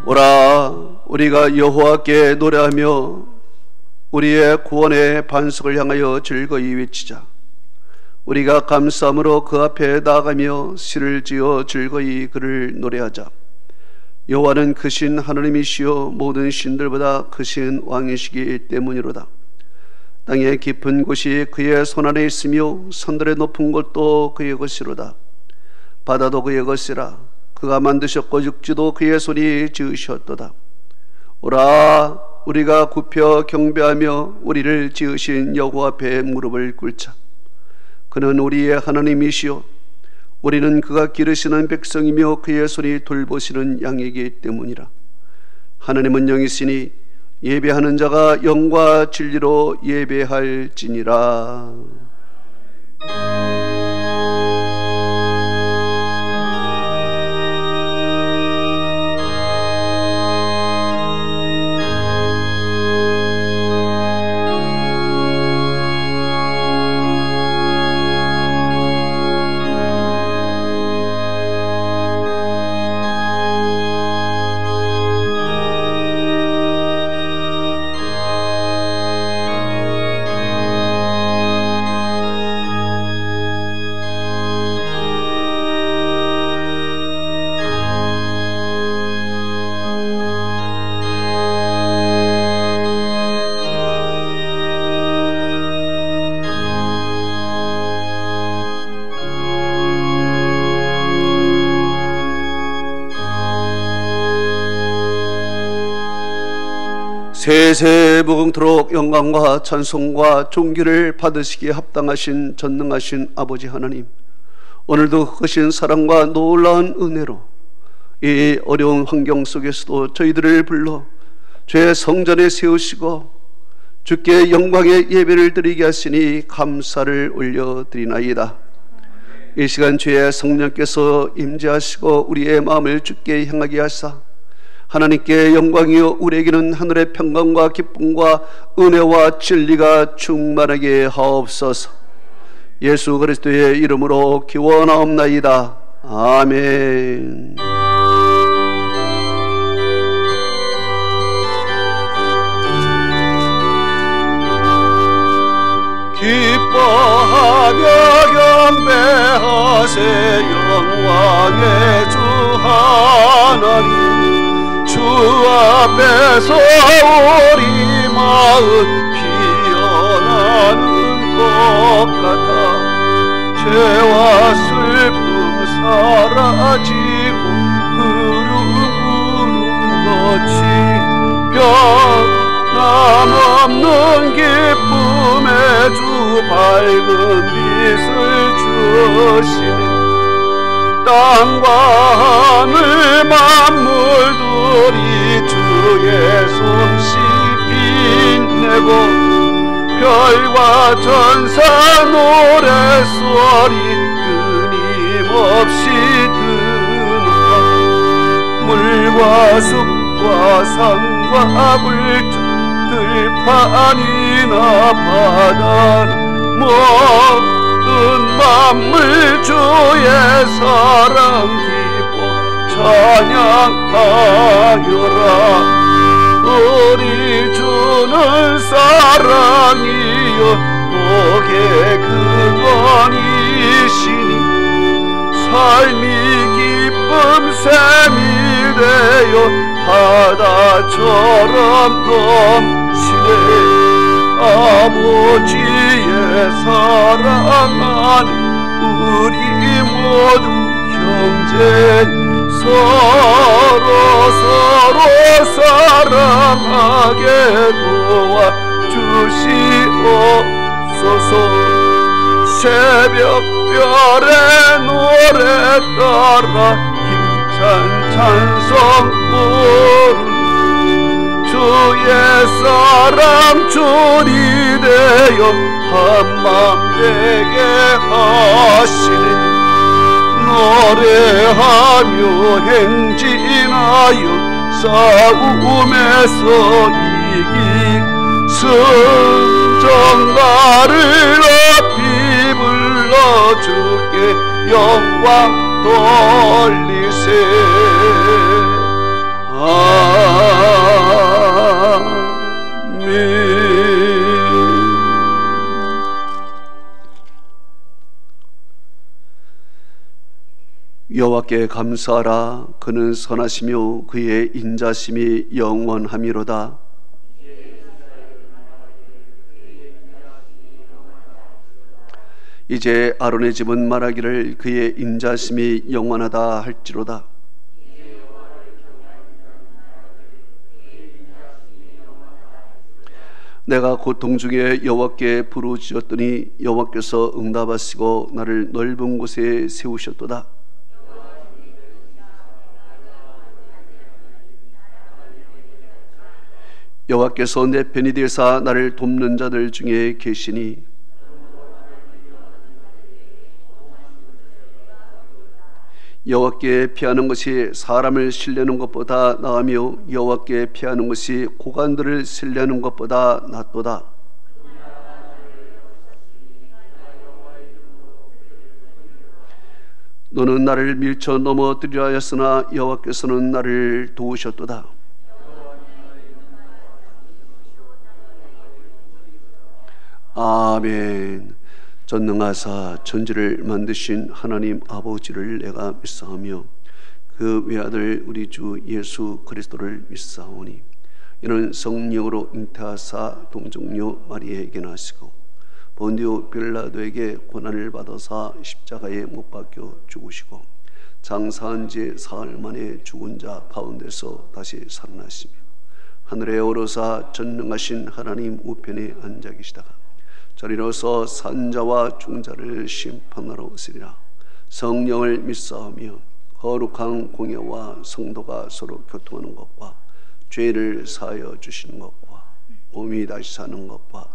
오라, 우리가 여호와께 노래하며 우리의 구원의 반석을 향하여 즐거이 외치자. 우리가 감사함으로 그 앞에 나아가며 시를 지어 즐거이 그를 노래하자. 여호와는 크신 하나님이시여 모든 신들보다 크신 왕이시기 때문이로다. 땅의 깊은 곳이 그의 손안에 있으며 산들의 높은 곳도 그의 것이로다. 바다도 그의 것이라. 그가 만드셨고 육지도 그의 손이 지으셨도다. 오라, 우리가 굽혀 경배하며 우리를 지으신 여호와 앞에 무릎을 꿇자. 그는 우리의 하나님이시여 우리는 그가 기르시는 백성이며 그의 손이 돌보시는 양이기 때문이라. 하나님은 영이시니 예배하는 자가 영과 진리로 예배할지니라. 세세 무궁토록 영광과 찬송과 존귀를 받으시기에 합당하신 전능하신 아버지 하나님, 오늘도 크신 사랑과 놀라운 은혜로 이 어려운 환경 속에서도 저희들을 불러 주의 성전에 세우시고 주께 영광의 예배를 드리게 하시니 감사를 올려드리나이다. 이 시간 주의 성령께서 임재하시고 우리의 마음을 주께 향하게 하사 하나님께 영광이요 우리에게는 하늘의 평강과 기쁨과 은혜와 진리가 충만하게 하옵소서. 예수 그리스도의 이름으로 기원하옵나이다. 아멘. 기뻐하며 경배하세 영광의 주 하나님. 주 앞에서 우리 마음 피어나는 것 같아 죄와 슬픔 사라지고 흐르는 것이 변함없는 기쁨의 주 밝은 빛을 주시네. 땅과 하늘 만물들이 주의 솜씨 빛내고 별과 천사 노래소리 끊임없이 듣는다. 물과 숲과 산과 물줄 들판이나 바다는 모든 만물 주의 사랑 기뻐 찬양하여라. 우리 주는 사랑이여 복의 근원이시니 삶이 기쁨 샘이 되어 바다처럼 넘치네. 아버지의 사랑하는 우리 모두 형제 서로 사랑하게 도와주시옵소서. 새벽별의 노래 따라 힘찬 찬송 부르는 주의 사랑 줄이 되어 한마음 되게 하시네. 노래하며 행진하여 싸움에서 이기 승전가를 높이 불러 주께 영광 돌리세. 여호와께 감사하라. 그는 선하시며 그의 인자심이 영원함이로다. 이제 아론의 집은 말하기를 그의 인자심이 영원하다 할지로다. 내가 고통 중에 여호와께 부르짖었더니 여호와께서 응답하시고 나를 넓은 곳에 세우셨도다. 여호와께서 내 편이 되사 나를 돕는 자들 중에 계시니 여호와께 피하는 것이 사람을 신뢰하는 것보다 나으며 여호와께 피하는 것이 고관들을 신뢰하는 것보다 낫도다. 너는 나를 밀쳐 넘어뜨리려 하였으나 여호와께서는 나를 도우셨도다. 아멘. 전능하사 천지를 만드신 하나님 아버지를 내가 믿사오며 그 외아들 우리 주 예수 그리스도를 믿사오니 이는 성령으로 잉태하사 동정녀 마리아에게 나시고 본디오 빌라도에게 고난을 받아사 십자가에 못 박혀 죽으시고 장사한 지 사흘 만에 죽은 자 가운데서 다시 살아나시며 하늘에 오르사 전능하신 하나님 우편에 앉아 계시다가 저리로서 산자와 중자를 심판하러 오시리라. 성령을 믿사오며 거룩한 공예와 성도가 서로 교통하는 것과 죄를 사하여 주시는 것과 몸이 다시 사는 것과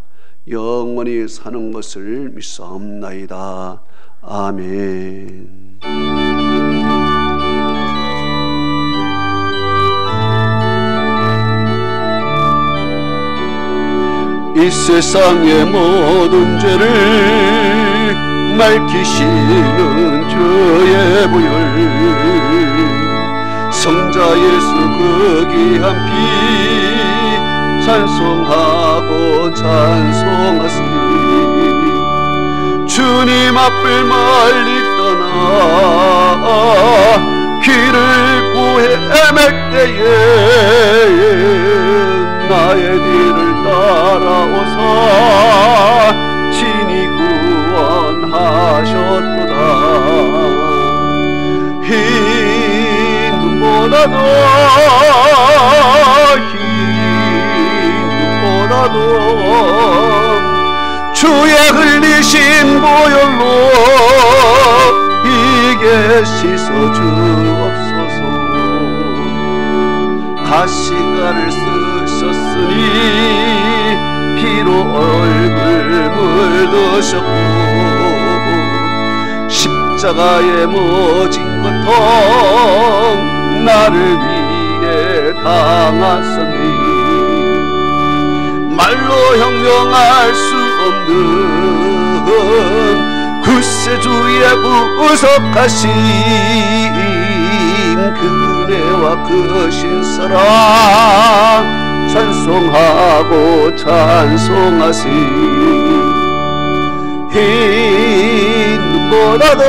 영원히 사는 것을 믿사옵나이다. 아멘. 이 세상의 모든 죄를 맑히시는 주의 보혈 성자 예수 그 귀한 피 찬송하고 찬송하시니 주님 앞을 멀리 떠나 길을 구해 헤맬 때에 나의 뒤를 따라오사 친히 구원하셨도다. 흰 눈보다도 주의 흘리신 보혈로 이게 씻어 주옵소서. 가시가를 쓰셨으니 피로 얼굴 물드셨고 십자가에 모진 고통 나를 위해 당하셨니 말로 형용할 수 없는 구세주의 구속하신 그네와 크신 사랑 찬송하고 찬송하시 흰 눈보다도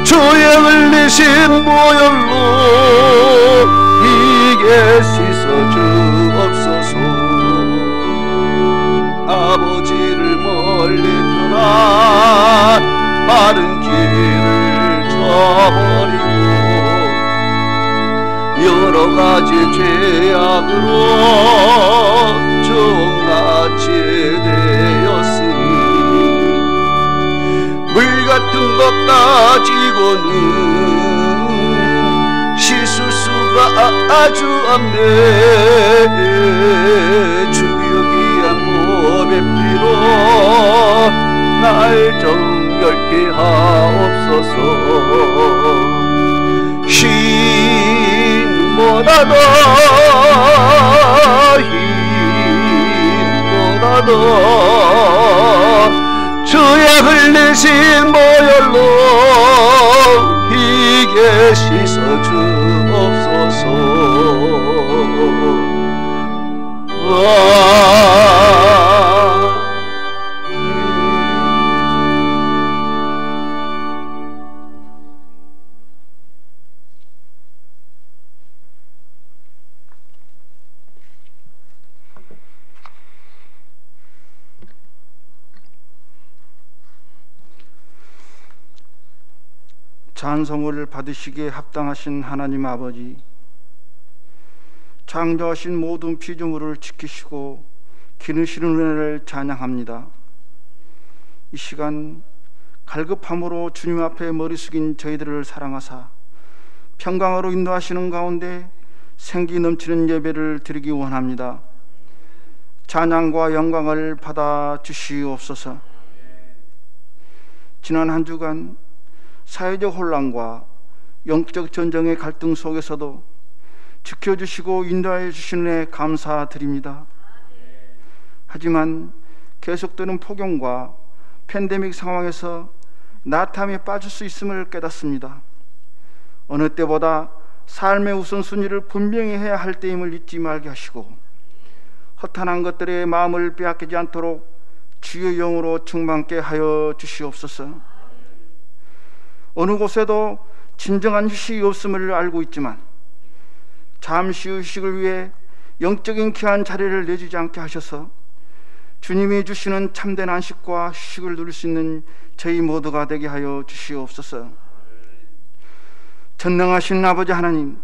주의 흘리신 보혈로 이게 씻어 주옵소서. 아버지를 멀리 떠나 바른 길을 저버리고 여러가지 죄악으로 종같이 되었으니 물같은 것 가지고는 씻을 수가 아주 없네. 주여 귀한 보배 피로 날 정결케 하옵소서. 흰 눈보다도 주의 흘리신 보혈로 이게 씻어 주옵소서. 찬송을 받으시기에 합당하신 하나님 아버지, 창조하신 모든 피조물을 지키시고 기르시는 은혜를 찬양합니다. 이 시간 갈급함으로 주님 앞에 머리 숙인 저희들을 사랑하사 평강으로 인도하시는 가운데 생기 넘치는 예배를 드리기 원합니다. 찬양과 영광을 받아 주시옵소서. 지난 한 주간 사회적 혼란과 영적 전쟁의 갈등 속에서도 지켜주시고 인도하여 주시는 데 감사드립니다. 하지만 계속되는 폭염과 팬데믹 상황에서 나탐에 빠질 수 있음을 깨닫습니다. 어느 때보다 삶의 우선순위를 분명히 해야 할 때임을 잊지 말게 하시고 허탄한 것들의 마음을 빼앗기지 않도록 주의 영으로 충만케 하여 주시옵소서. 어느 곳에도 진정한 휴식이 없음을 알고 있지만 잠시 휴식을 위해 영적인 귀한 자리를 내주지 않게 하셔서 주님이 주시는 참된 안식과 휴식을 누릴 수 있는 저희 모두가 되게 하여 주시옵소서. 전능하신 아버지 하나님,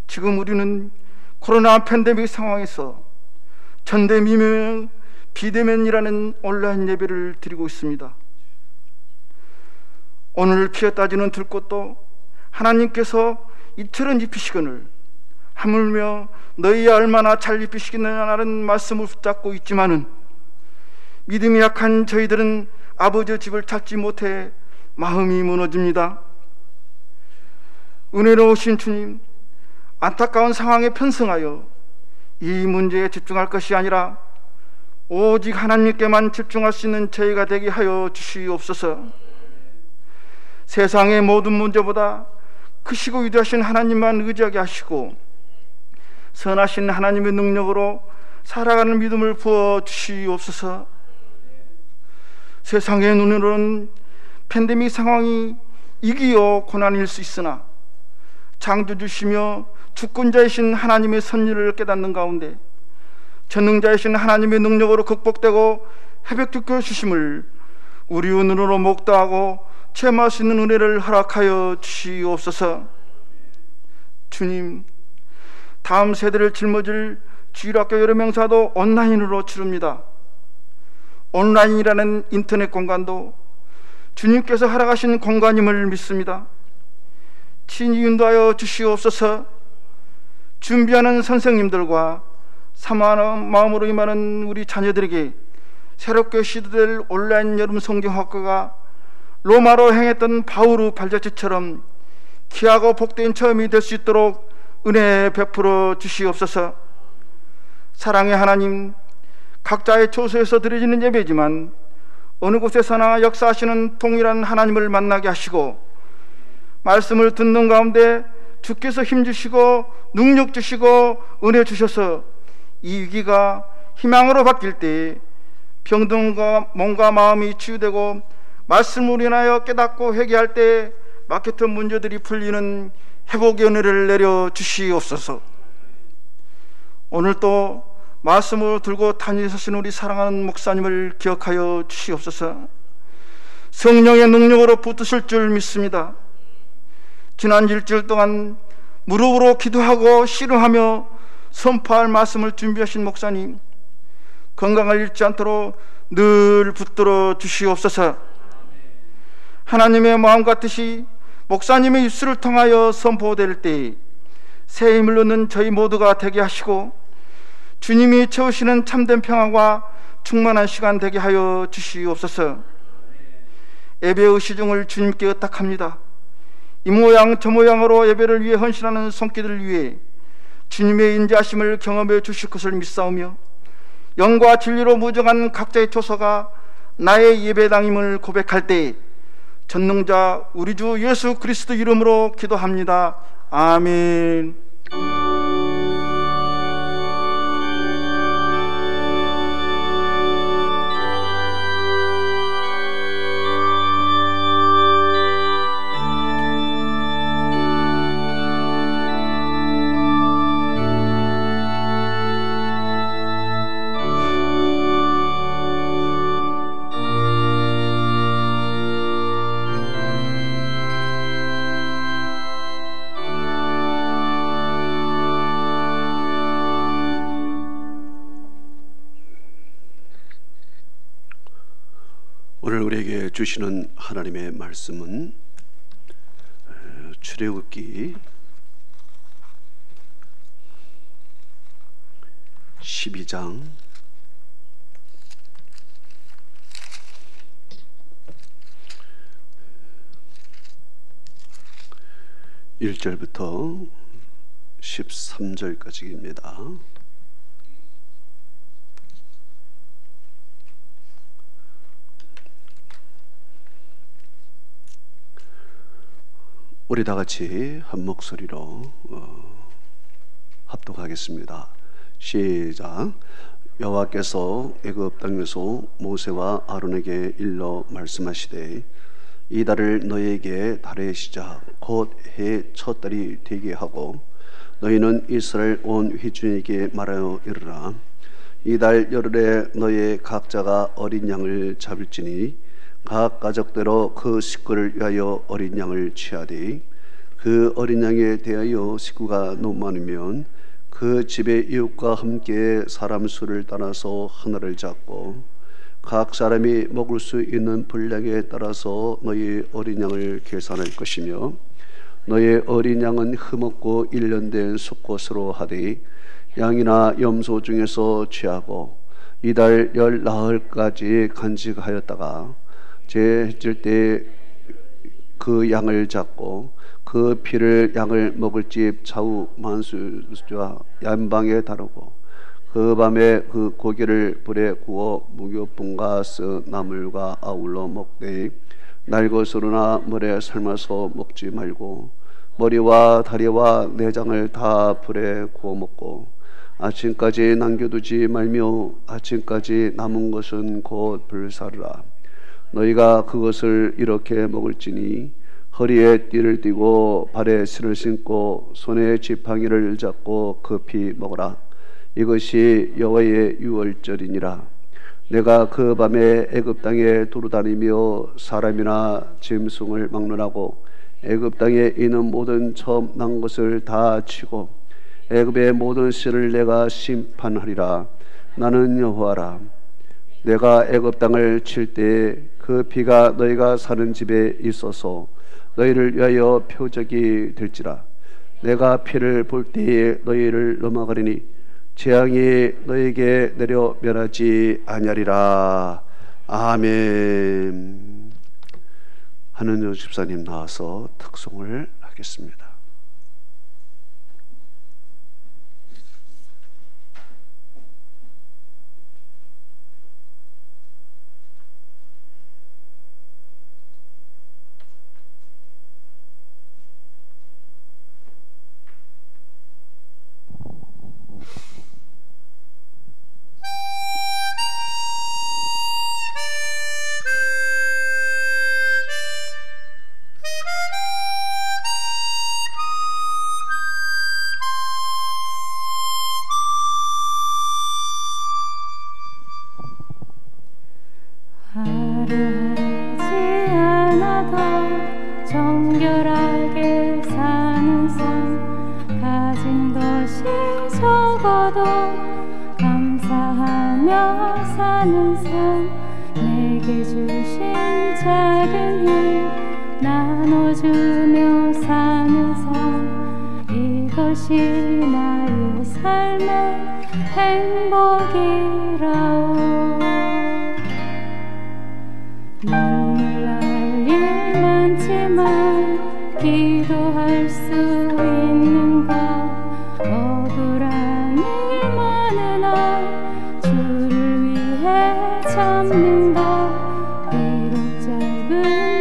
지금 우리는 코로나 팬데믹 상황에서 전대미명 비대면이라는 온라인 예배를 드리고 있습니다. 오늘 피해 따지는 들꽃도 하나님께서 이처럼 입히시거늘 하물며 너희야 얼마나 잘 입히시겠느냐는 말씀을 붙잡고 있지만은 믿음이 약한 저희들은 아버지의 집을 찾지 못해 마음이 무너집니다. 은혜로우신 주님, 안타까운 상황에 편승하여 이 문제에 집중할 것이 아니라 오직 하나님께만 집중할 수 있는 저희가 되게 하여 주시옵소서. 세상의 모든 문제보다 크시고 위대하신 하나님만 의지하게 하시고 선하신 하나님의 능력으로 살아가는 믿음을 부어 주시옵소서. 세상의 눈으로는 팬데믹 상황이 이기요 고난일 수 있으나 창조주시며 주권자이신 하나님의 섭리를 깨닫는 가운데 전능자이신 하나님의 능력으로 극복되고 회복시켜 주심을 우리 눈으로 목도하고 체험할 수 있는 은혜를 허락하여 주시옵소서. 주님, 다음 세대를 짊어질 주일학교 여름행사도 온라인으로 치릅니다. 온라인이라는 인터넷 공간도 주님께서 허락하신 공간임을 믿습니다. 친히 인도하여 주시옵소서. 준비하는 선생님들과 사모하는 마음으로 임하는 우리 자녀들에게 새롭게 시도될 온라인 여름 성경학과가 로마로 행했던 바울의 발자취처럼 귀하고 복된 체험이 될 수 있도록 은혜 베풀어 주시옵소서. 사랑의 하나님, 각자의 처소에서 드려지는 예배지만 어느 곳에서나 역사하시는 동일한 하나님을 만나게 하시고 말씀을 듣는 가운데 주께서 힘주시고 능력 주시고 은혜 주셔서 이 위기가 희망으로 바뀔 때 병든과 몸과 마음이 치유되고 말씀으로 인하여 깨닫고 회개할 때 막혔던 문제들이 풀리는 회복의 은혜를 내려 주시옵소서. 오늘 또 말씀을 들고 다니시는 우리 사랑하는 목사님을 기억하여 주시옵소서. 성령의 능력으로 붙드실 줄 믿습니다. 지난 일주일 동안 무릎으로 기도하고 씨름하며 선포할 말씀을 준비하신 목사님, 건강을 잃지 않도록 늘 붙들어 주시옵소서. 하나님의 마음과 뜻이 목사님의 입술을 통하여 선포될 때 새 힘을 얻는 저희 모두가 되게 하시고 주님이 채우시는 참된 평안과 충만한 시간 되게 하여 주시옵소서. 예배의 시중을 주님께 의탁합니다. 이 모양 저 모양으로 예배를 위해 헌신하는 손길을 위해 주님의 인자하심을 경험해 주실 것을 믿사오며 영과 진리로 무정한 각자의 초소가 나의 예배당임을 고백할 때 전능자 우리 주 예수 그리스도 이름으로 기도합니다. 아멘. 우리에게 주시는 하나님의 말씀은 출애굽기 12장 1절부터 13절까지입니다. 우리 다 같이 한 목소리로 합독하겠습니다. 시작. 여호와께서 애굽 땅에서 모세와 아론에게 일러 말씀하시되 이 달을 너희에게 달의 시작 곧 해의 첫 달이 되게 하고 너희는 이스라엘 온 회중에게 말하여 이르라. 이 달 열흘에 너희 각자가 어린 양을 잡을지니 각 가족대로 그 식구를 위하여 어린 양을 취하되 그 어린 양에 대하여 식구가 너무 많으면 그 집의 이웃과 함께 사람 수를 따라서 하나를 잡고 각 사람이 먹을 수 있는 분량에 따라서 너희 어린 양을 계산할 것이며 너희 어린 양은 흠없고 1년 된 수컷으로 하되 양이나 염소 중에서 취하고 이달 열 나흘까지 간직하였다가 재해질 때 그 양을 잡고 그 피를 양을 먹을 집 좌우 만수와 양방에 다루고 그 밤에 그 고기를 불에 구워 무교분과 나물과 아울러 먹되 날것으로나 물에 삶아서 먹지 말고 머리와 다리와 내장을 다 불에 구워 먹고 아침까지 남겨두지 말며 아침까지 남은 것은 곧 불사르라. 너희가 그것을 이렇게 먹을지니 허리에 띠를 띠고 발에 실을 신고 손에 지팡이를 잡고 급히 먹으라. 이것이 여호와의 유월절이니라. 내가 그 밤에 애굽 땅에 두루다니며 사람이나 짐승을 막론하고 애굽 땅에 있는 모든 처음 난 것을 다 치고 애굽의 모든 씨를 내가 심판하리라. 나는 여호와라. 내가 애굽 땅을 칠 때 그 피가 너희가 사는 집에 있어서 너희를 위하여 표적이 될지라. 내가 피를 볼 때에 너희를 넘어가리니 재앙이 너희에게 내려 멸하지 아니하리라. 아멘. 한은조 집사님 나와서 특송을 하겠습니다. 하루하지 않아도 정결하게 사는 삶 가진 것이 적어도 감사하며 사는 삶 내게 주신 작은 힘 나눠주며 사는 삶 이것이 나의 삶의 행복이라오. 눈물 날 일 많지만 기도할 수 있는 것 억울한 일 많으나 주를 위해 참는 것 비록 짧은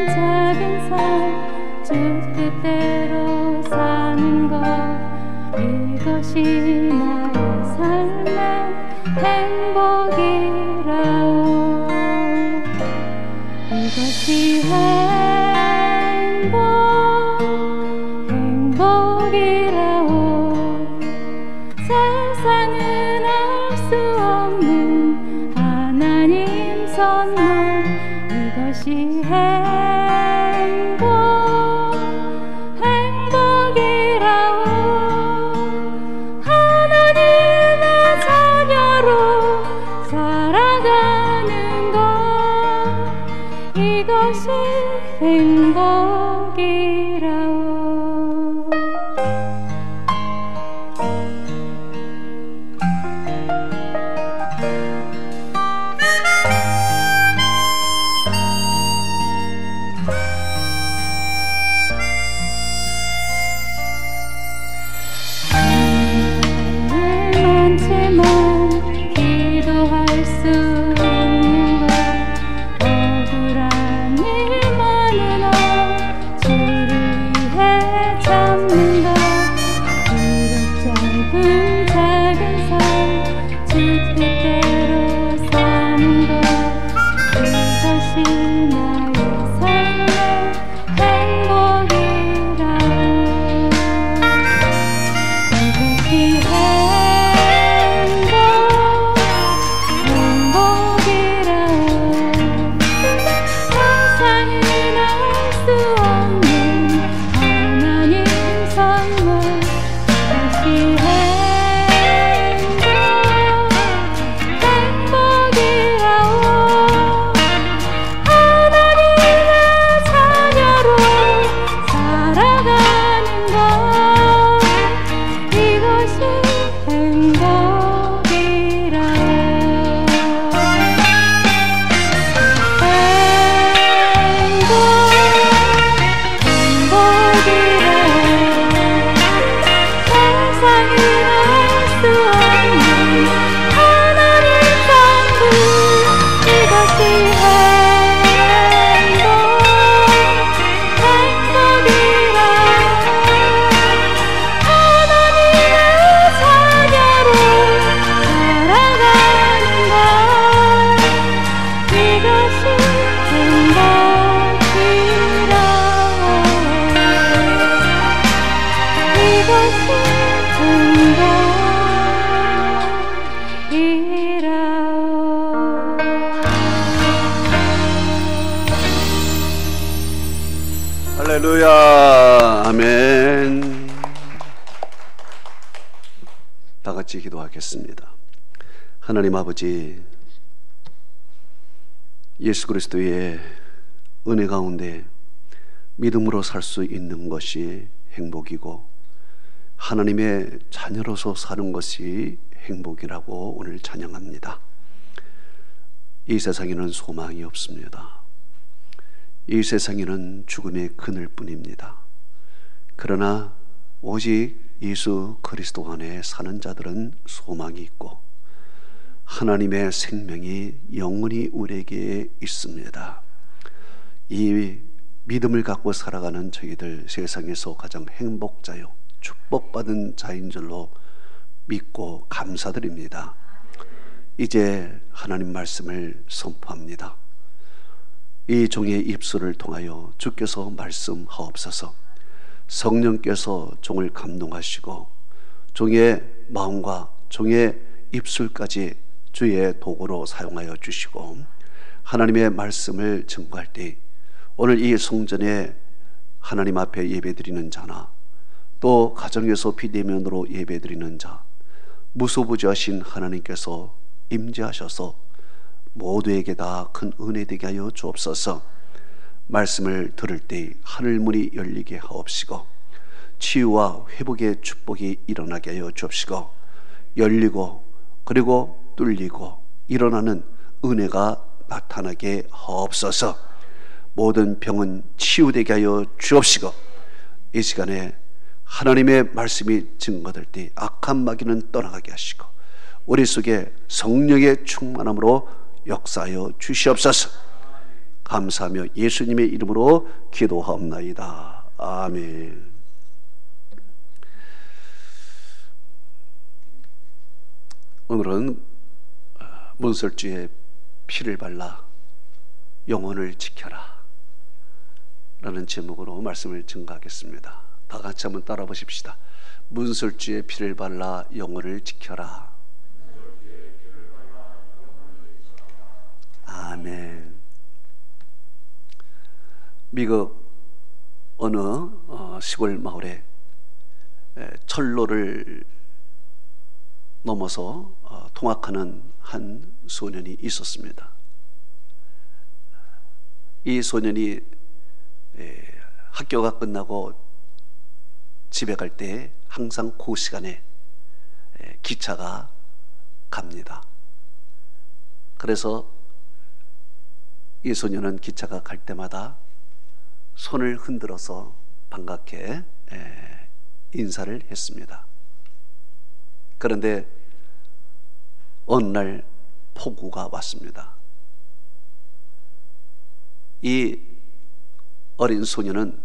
작은 삶 주 뜻대로 사는 것 이것이 나의 삶의 행복이라오. 이것이 행복이라오. 세상은 알 수 없는 하나님 선물 이것이 행복이라오. 하나님의 자녀로 살아가는 것 이것이 행복이라오. 할렐루야. 아멘. 다 같이 기도하겠습니다. 하나님 아버지, 예수 그리스도의 은혜 가운데 믿음으로 살 수 있는 것이 행복이고 하나님의 자녀로서 사는 것이 행복이라고 오늘 찬양합니다. 이 세상에는 소망이 없습니다. 이 세상에는 죽음의 그늘뿐입니다. 그러나 오직 예수 그리스도 안에 사는 자들은 소망이 있고 하나님의 생명이 영원히 우리에게 있습니다. 이 믿음을 갖고 살아가는 저희들 세상에서 가장 행복자요 축복받은 자인 줄로 믿고 감사드립니다. 이제 하나님 말씀을 선포합니다. 이 종의 입술을 통하여 주께서 말씀하옵소서. 성령께서 종을 감동하시고 종의 마음과 종의 입술까지 주의 도구로 사용하여 주시고 하나님의 말씀을 증거할 때 오늘 이 성전에 하나님 앞에 예배드리는 자나 또 가정에서 비대면으로 예배드리는 자 무소부지하신 하나님께서 임재하셔서 모두에게 다 큰 은혜 되게 하여 주옵소서. 말씀을 들을 때 하늘문이 열리게 하옵시고 치유와 회복의 축복이 일어나게 하여 주옵시고 열리고 그리고 뚫리고 일어나는 은혜가 나타나게 하옵소서. 모든 병은 치유되게 하여 주옵시고 이 시간에 하나님의 말씀이 증거될 때 악한 마귀는 떠나가게 하시고 우리 속에 성령의 충만함으로 역사하여 주시옵소서. 감사하며 예수님의 이름으로 기도하옵나이다. 아멘. 오늘은 문설주의 피를 발라 영혼을 지켜라 라는 제목으로 말씀을 증거하겠습니다. 다 같이 한번 따라 보십시다. 문설주의 피를 발라 영혼을 지켜라. 아멘. 미국 어느 시골 마을에 철로를 넘어서 통학하는 한 소년이 있었습니다. 이 소년이 학교가 끝나고 집에 갈 때 항상 그 시간에 기차가 갑니다. 그래서 이 소년은 기차가 갈 때마다 손을 흔들어서 반갑게 인사를 했습니다. 그런데 어느 날 폭우가 왔습니다. 이 어린 소년은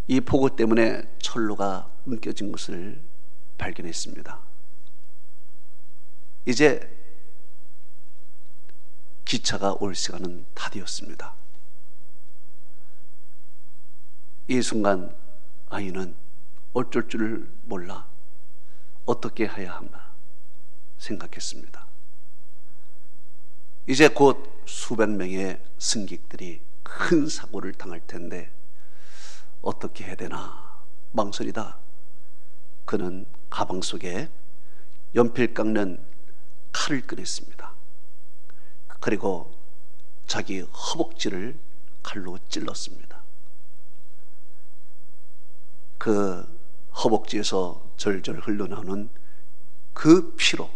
이 폭우 때문에 철로가 끊겨진 것을 발견했습니다. 이제 기차가 올 시간은 다 되었습니다. 이 순간 아이는 어쩔 줄 몰라 어떻게 해야 하나 생각했습니다. 이제 곧 수백 명의 승객들이 큰 사고를 당할 텐데 어떻게 해야 되나 망설이다 그는 가방 속에 연필 깎는 칼을 꺼냈습니다. 그리고 자기 허벅지를 칼로 찔렀습니다. 그 허벅지에서 절절 흘러나오는 그 피로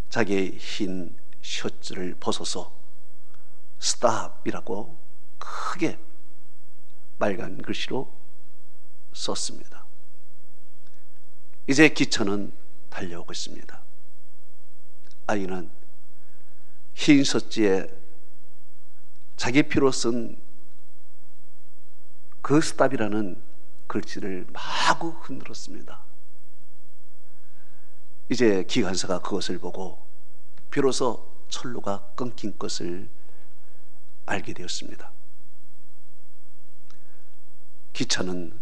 자기의 흰 셔츠를 벗어서 스탑이라고 크게 빨간 글씨로 썼습니다. 이제 기차는 달려오고 있습니다. 아이는 흰 셔츠에 자기 피로 쓴 그 스탑이라는 글씨를 마구 흔들었습니다. 이제 기관사가 그것을 보고 비로소 철로가 끊긴 것을 알게 되었습니다. 기차는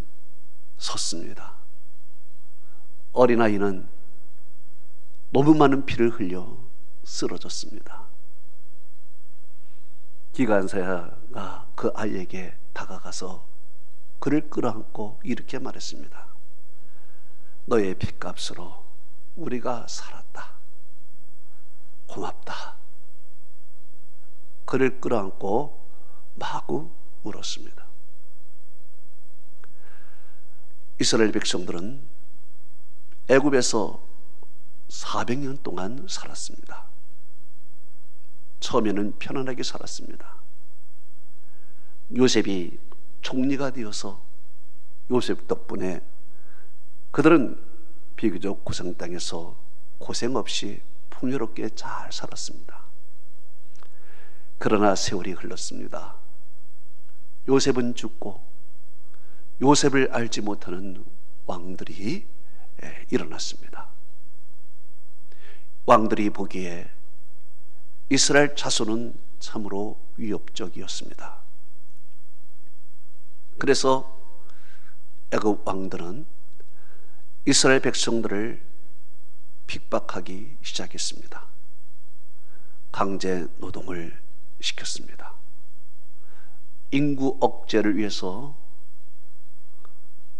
섰습니다. 어린아이는 너무 많은 피를 흘려 쓰러졌습니다. 기관사가 그 아이에게 다가가서 그를 끌어안고 이렇게 말했습니다. 너의 핏값으로 우리가 살았다. 고맙다. 그를 끌어안고 마구 울었습니다. 이스라엘 백성들은 애굽에서 400년 동안 살았습니다. 처음에는 편안하게 살았습니다. 요셉이 총리가 되어서 요셉 덕분에 그들은 비교적 고생 땅에서 고생 없이 풍요롭게 잘 살았습니다. 그러나 세월이 흘렀습니다. 요셉은 죽고 요셉을 알지 못하는 왕들이 일어났습니다. 왕들이 보기에 이스라엘 자손은 참으로 위협적이었습니다. 그래서 애굽 왕들은 이스라엘 백성들을 핍박하기 시작했습니다. 강제 노동을 시켰습니다. 인구 억제를 위해서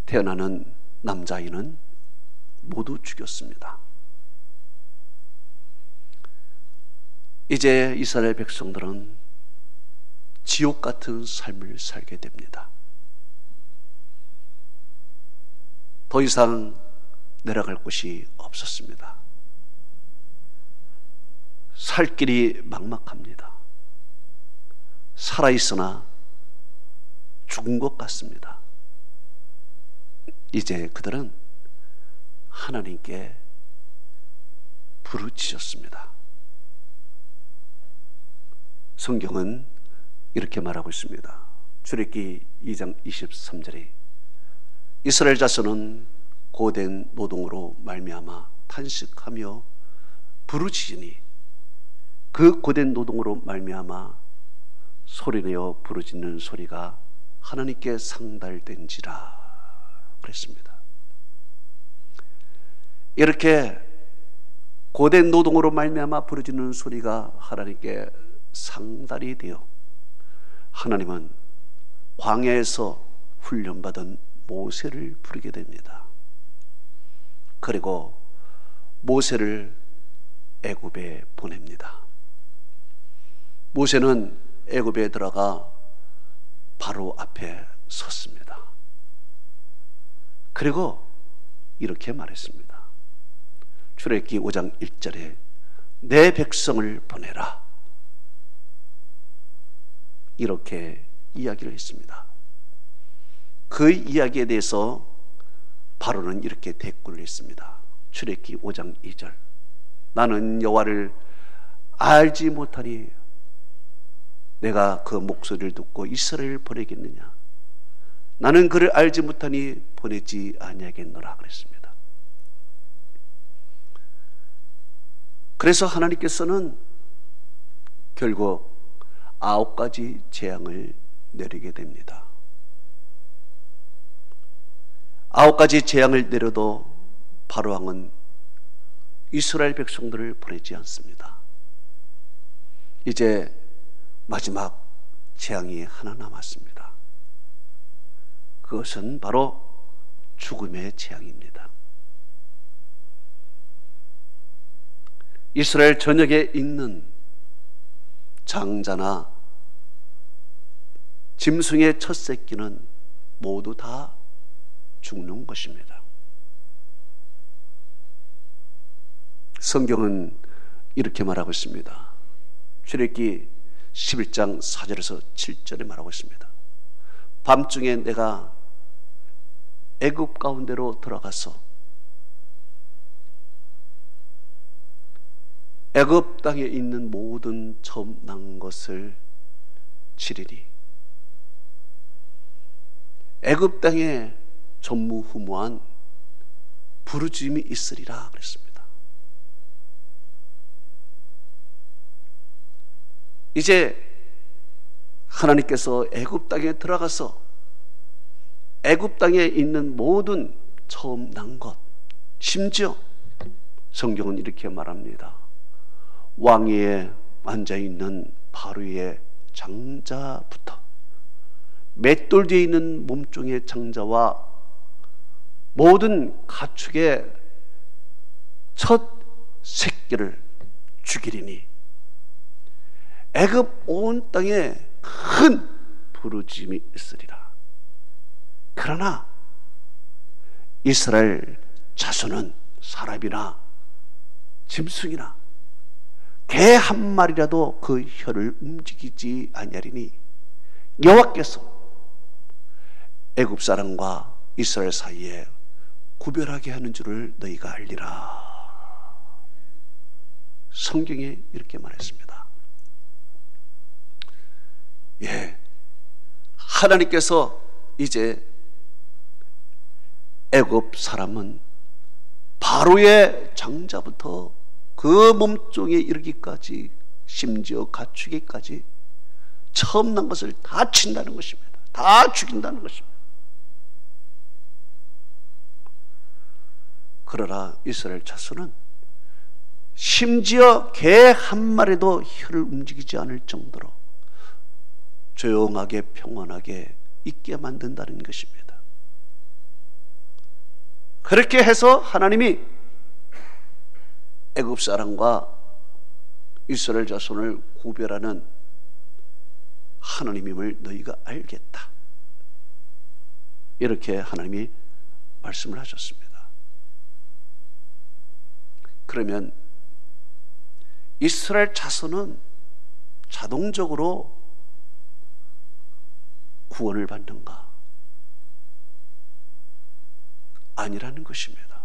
태어나는 남자아이는 모두 죽였습니다. 이제 이스라엘 백성들은 지옥 같은 삶을 살게 됩니다. 더 이상 내려갈 곳이 없었습니다. 살 길이 막막합니다. 살아있으나 죽은 것 같습니다. 이제 그들은 하나님께 부르짖었습니다. 성경은 이렇게 말하고 있습니다. 출애굽기 2장 23절에 이스라엘 자손은 고된 노동으로 말미암아 탄식하며 부르짖으니 그 고된 노동으로 말미암아 소리내어 부르짖는 소리가 하나님께 상달된지라 그랬습니다. 이렇게 고된 노동으로 말미암아 부르짖는 소리가 하나님께 상달이 되어 하나님은 광야에서 훈련받은 모세를 부르게 됩니다. 그리고 모세를 애굽에 보냅니다. 모세는 애굽에 들어가 바로 앞에 섰습니다. 그리고 이렇게 말했습니다. 출애굽기 5장 1절에 내 백성을 보내라, 이렇게 이야기를 했습니다. 그 이야기에 대해서 바로는 이렇게 대꾸를 했습니다. 출애굽기 5장 2절, 나는 여호와를 알지 못하니 내가 그 목소리를 듣고 이스라엘을 보내겠느냐? 나는 그를 알지 못하니 보내지 아니하겠노라 그랬습니다. 그래서 하나님께서는 결국 9가지 재앙을 내리게 됩니다. 9가지 재앙을 내려도 바로 왕은 이스라엘 백성들을 보내지 않습니다. 이제 마지막 재앙이 하나 남았습니다. 그것은 바로 죽음의 재앙입니다. 이스라엘 전역에 있는 장자나 짐승의 첫 새끼는 모두 다 죽는 것입니다. 성경은 이렇게 말하고 있습니다. 출애굽기 11장 4절에서 7절에 말하고 있습니다. 밤중에 내가 애굽 가운데로 들어가서 애굽 땅에 있는 모든 처음 난 것을 치리니 애굽 땅에 전무후무한 부르짖음이 있으리라 그랬습니다. 이제 하나님께서 애굽 땅에 들어가서 애굽 땅에 있는 모든 처음 난 것, 심지어 성경은 이렇게 말합니다. 왕위에 앉아있는 바로의 장자부터 맷돌 뒤에 있는 몸종의 장자와 모든 가축의 첫 새끼를 죽이리니 애굽 온 땅에 큰 부르짖음이 있으리라. 그러나 이스라엘 자손은 사람이나 짐승이나 개 한 마리라도 그 혀를 움직이지 아니하리니 여호와께서 애굽 사람과 이스라엘 사이에 구별하게 하는 줄을 너희가 알리라. 성경에 이렇게 말했습니다. 예, 하나님께서 이제 애굽 사람은 바로의 장자부터 그 몸종에 이르기까지 심지어 가축에까지 처음 난 것을 다 친다는 것입니다. 다 죽인다는 것입니다. 그러나 이스라엘 자손은 심지어 개 한 마리도 혀를 움직이지 않을 정도로 조용하게 평온하게 있게 만든다는 것입니다. 그렇게 해서 하나님이 애굽 사람과 이스라엘 자손을 구별하는 하나님임을 너희가 알겠다, 이렇게 하나님이 말씀을 하셨습니다. 그러면 이스라엘 자손은 자동적으로 구원을 받는가? 아니라는 것입니다.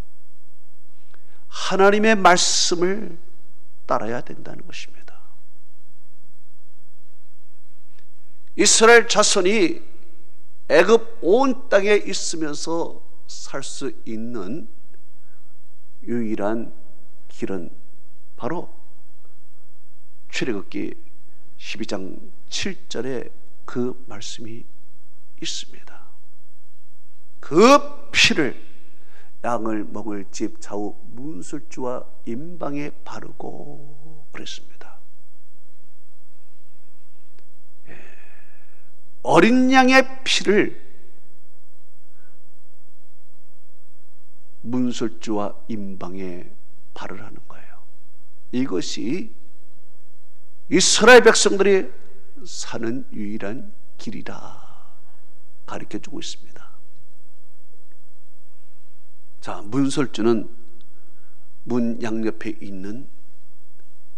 하나님의 말씀을 따라야 된다는 것입니다. 이스라엘 자손이 애굽 온 땅에 있으면서 살 수 있는 유일한 길은 바로 출애굽기 12장 7절에 그 말씀이 있습니다. 그 피를 양을 먹을 집 좌우 문설주와 임방에 바르고 그랬습니다. 어린 양의 피를 문설주와 임방에 바르라는 거예요. 이것이 이스라엘 백성들이 사는 유일한 길이라 가르쳐주고 있습니다. 자, 문설주는 문 양옆에 있는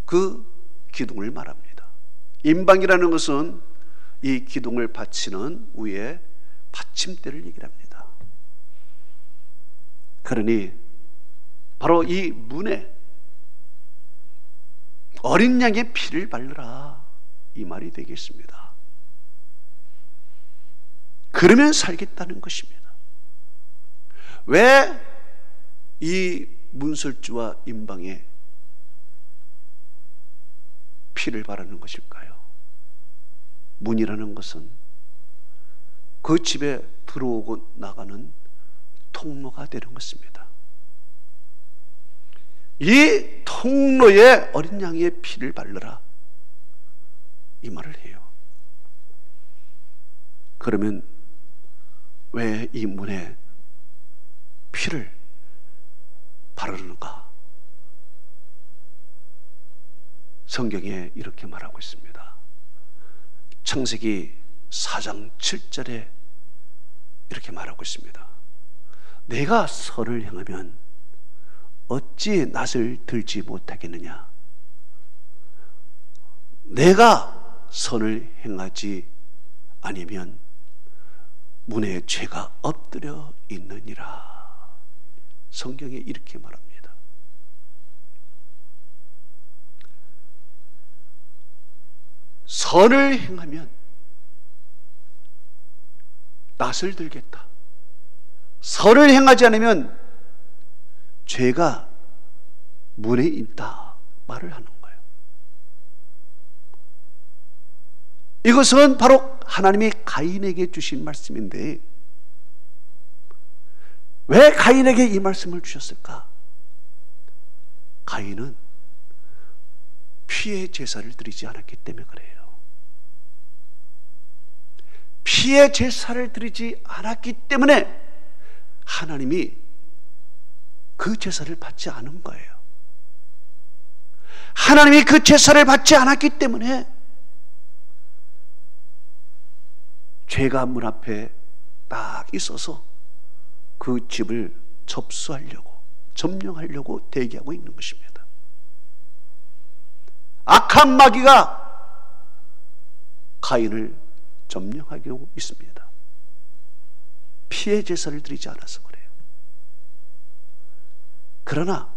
그 기둥을 말합니다. 임방이라는 것은 이 기둥을 받치는 위에 받침대를 얘기합니다. 그러니 바로 이 문에 어린 양의 피를 바르라, 이 말이 되겠습니다. 그러면 살겠다는 것입니다. 왜 이 문설주와 임방에 피를 바르는 것일까요? 문이라는 것은 그 집에 들어오고 나가는 통로가 되는 것입니다. 이 통로에 어린 양의 피를 바르라, 이 말을 해요. 그러면 왜 이 문에 피를 바르는가? 성경에 이렇게 말하고 있습니다. 창세기 4장 7절에 이렇게 말하고 있습니다. 내가 선을 행하면 어찌 낯을 들지 못하겠느냐? 내가 선을 행하지 아니면 문에 죄가 엎드려 있느니라. 성경에 이렇게 말합니다. 선을 행하면 낯을 들겠다. 선을 행하지 않으면 죄가 문에 있다 말을 하는 거예요. 이것은 바로 하나님이 가인에게 주신 말씀인데, 왜 가인에게 이 말씀을 주셨을까? 가인은 피의 제사를 드리지 않았기 때문에 그래요. 피의 제사를 드리지 않았기 때문에 하나님이 그 제사를 받지 않은 거예요. 하나님이 그 제사를 받지 않았기 때문에 죄가 문 앞에 딱 있어서 그 집을 접수하려고, 점령하려고 대기하고 있는 것입니다. 악한 마귀가 가인을 점령하고 있습니다. 피의 제사를 드리지 않아서 그래요. 그러나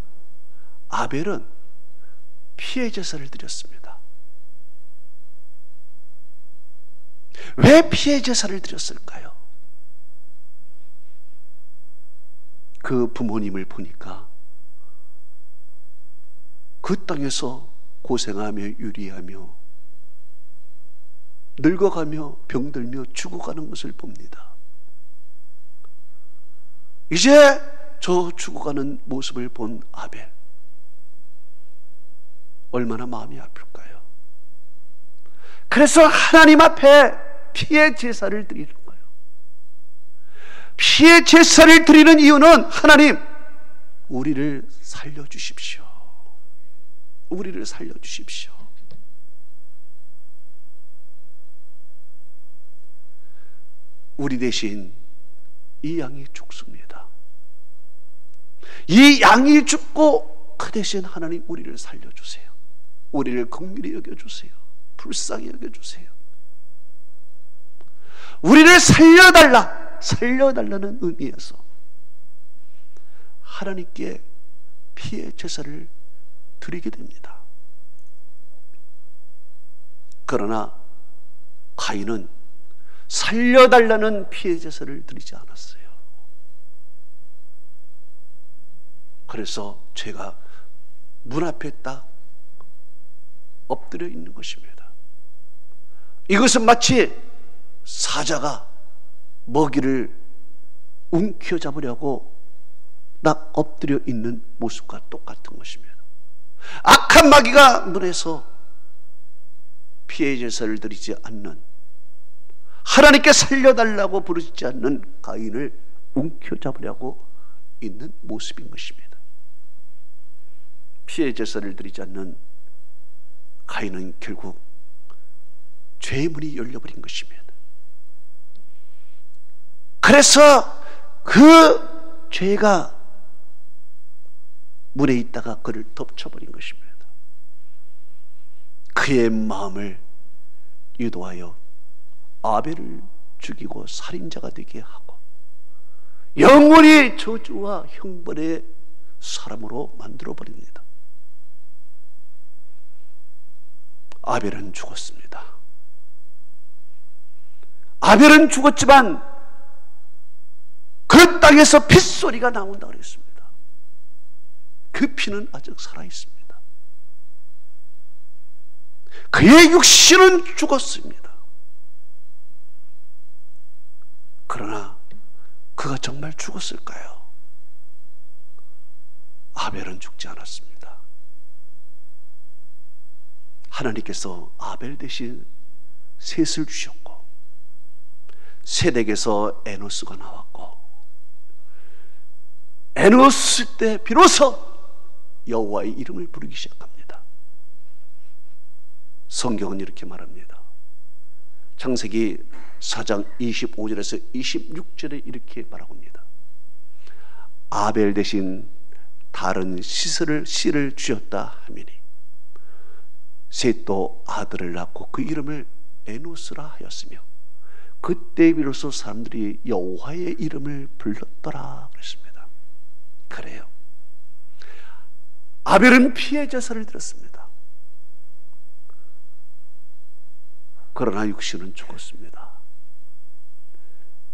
아벨은 피의 제사를 드렸습니다. 왜 피의 제사를 드렸을까요? 그 부모님을 보니까 그 땅에서 고생하며 유리하며 늙어가며 병들며 죽어가는 것을 봅니다. 이제 저 죽어가는 모습을 본 아벨, 얼마나 마음이 아플까요? 그래서 하나님 앞에 피의 제사를 드리는 거예요. 피의 제사를 드리는 이유는 하나님, 우리를 살려주십시오. 우리를 살려주십시오. 우리 대신 이 양이 죽습니다. 이 양이 죽고 그 대신 하나님 우리를 살려주세요. 우리를 긍휼히 여겨주세요. 불쌍히 여겨주세요. 우리를 살려달라는 의미에서 하나님께 피의 제사를 드리게 됩니다. 그러나 가인은 살려달라는 피의 제사를 드리지 않았어요. 그래서 죄가 문 앞에 딱 엎드려 있는 것입니다. 이것은 마치 사자가 먹이를 움켜잡으려고 딱 엎드려 있는 모습과 똑같은 것입니다. 악한 마귀가 문에서 피의 제사를 드리지 않는, 하나님께 살려달라고 부르지 않는 가인을 움켜잡으려고 있는 모습인 것입니다. 피의 제사를 드리지 않는 가인은 결국 죄의 문이 열려버린 것입니다. 그래서 그 죄가 문에 있다가 그를 덮쳐버린 것입니다. 그의 마음을 유도하여 아벨을 죽이고 살인자가 되게 하고 영원히 저주와 형벌의 사람으로 만들어버립니다. 아벨은 죽었습니다. 아벨은 죽었지만 그 땅에서 핏소리가 나온다 그랬습니다. 그 피는 아직 살아있습니다. 그의 육신은 죽었습니다. 그러나 그가 정말 죽었을까요? 아벨은 죽지 않았습니다. 하나님께서 아벨 대신 셋을 주셨고 셋에게서 에노스가 나왔고 에노스 때 비로소 여호와의 이름을 부르기 시작합니다. 성경은 이렇게 말합니다. 창세기 4장 25절에서 26절에 이렇게 말하고 합니다. 아벨 대신 다른 씨를 주셨다 하미니 셋도 아들을 낳고 그 이름을 에노스라 하였으며 그때 비로소 사람들이 여호와의 이름을 불렀더라 그랬습니다. 그래요. 아벨은 피의 제사를 드렸습니다. 그러나 육신은 죽었습니다.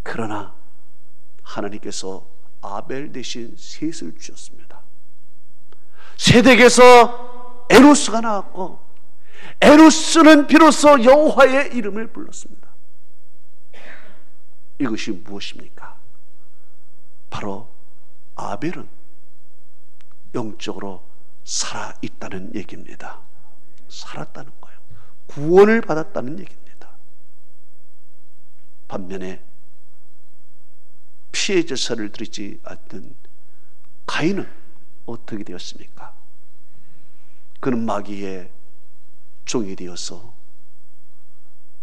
그러나 하나님께서 아벨 대신 셋을 주셨습니다. 셋에게서 에노스가 나왔고 에노스는 비로소 여호와의 이름을 불렀습니다. 이것이 무엇입니까? 바로 아벨은 영적으로 살아있다는 얘기입니다. 살았다는 거예요. 구원을 받았다는 얘기입니다. 반면에 피의 제사를 드리지 않는 가인은 어떻게 되었습니까? 그는 마귀의 종이 되어서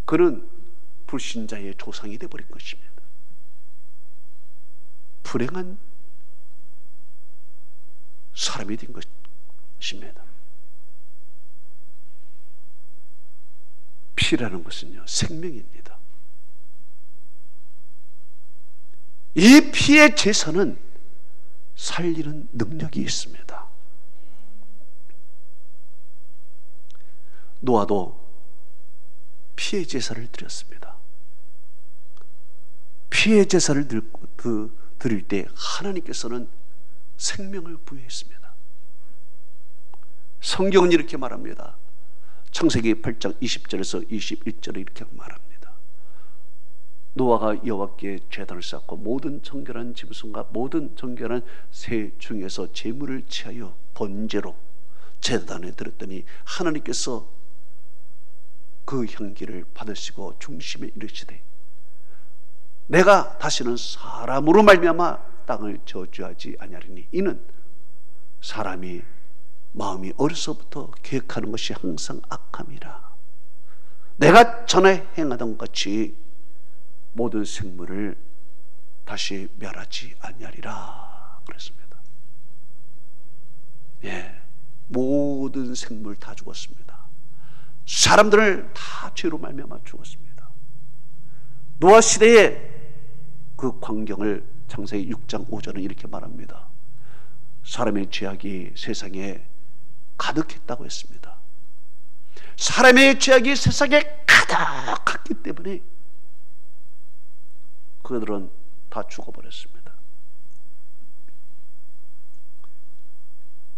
그는 불신자의 조상이 되어버린 것입니다. 불행한 사람이 된 것입니다. 피라는 것은요, 생명입니다. 이 피의 제사는 살리는 능력이 있습니다. 노아도 피의 제사를 드렸습니다. 피의 제사를 드릴 때 하나님께서는 생명을 부여했습니다. 성경은 이렇게 말합니다. 창세기 8장 20절에서 21절에 이렇게 말합니다. 노아가 여호와께 제단을 쌓고 모든 정결한 짐승과 모든 정결한 새 중에서 제물을 취하여 번제로 제단에 드렸더니 하나님께서 그 향기를 받으시고 중심에 이르시되 내가 다시는 사람으로 말미암아 땅을 저주하지 아니하리니 이는 사람이 마음이 어려서부터 계획하는 것이 항상 악함이라. 내가 전에 행하던 것 같이 모든 생물을 다시 멸하지 아니하리라 그랬습니다. 예, 모든 생물 다 죽었습니다. 사람들을 다 죄로 말미암아 죽었습니다. 노아 시대의 그 광경을 창세기 6장 5절은 이렇게 말합니다. 사람의 죄악이 세상에 가득했다고 했습니다. 사람의 죄악이 세상에 가득했기 때문에 그들은 다 죽어버렸습니다.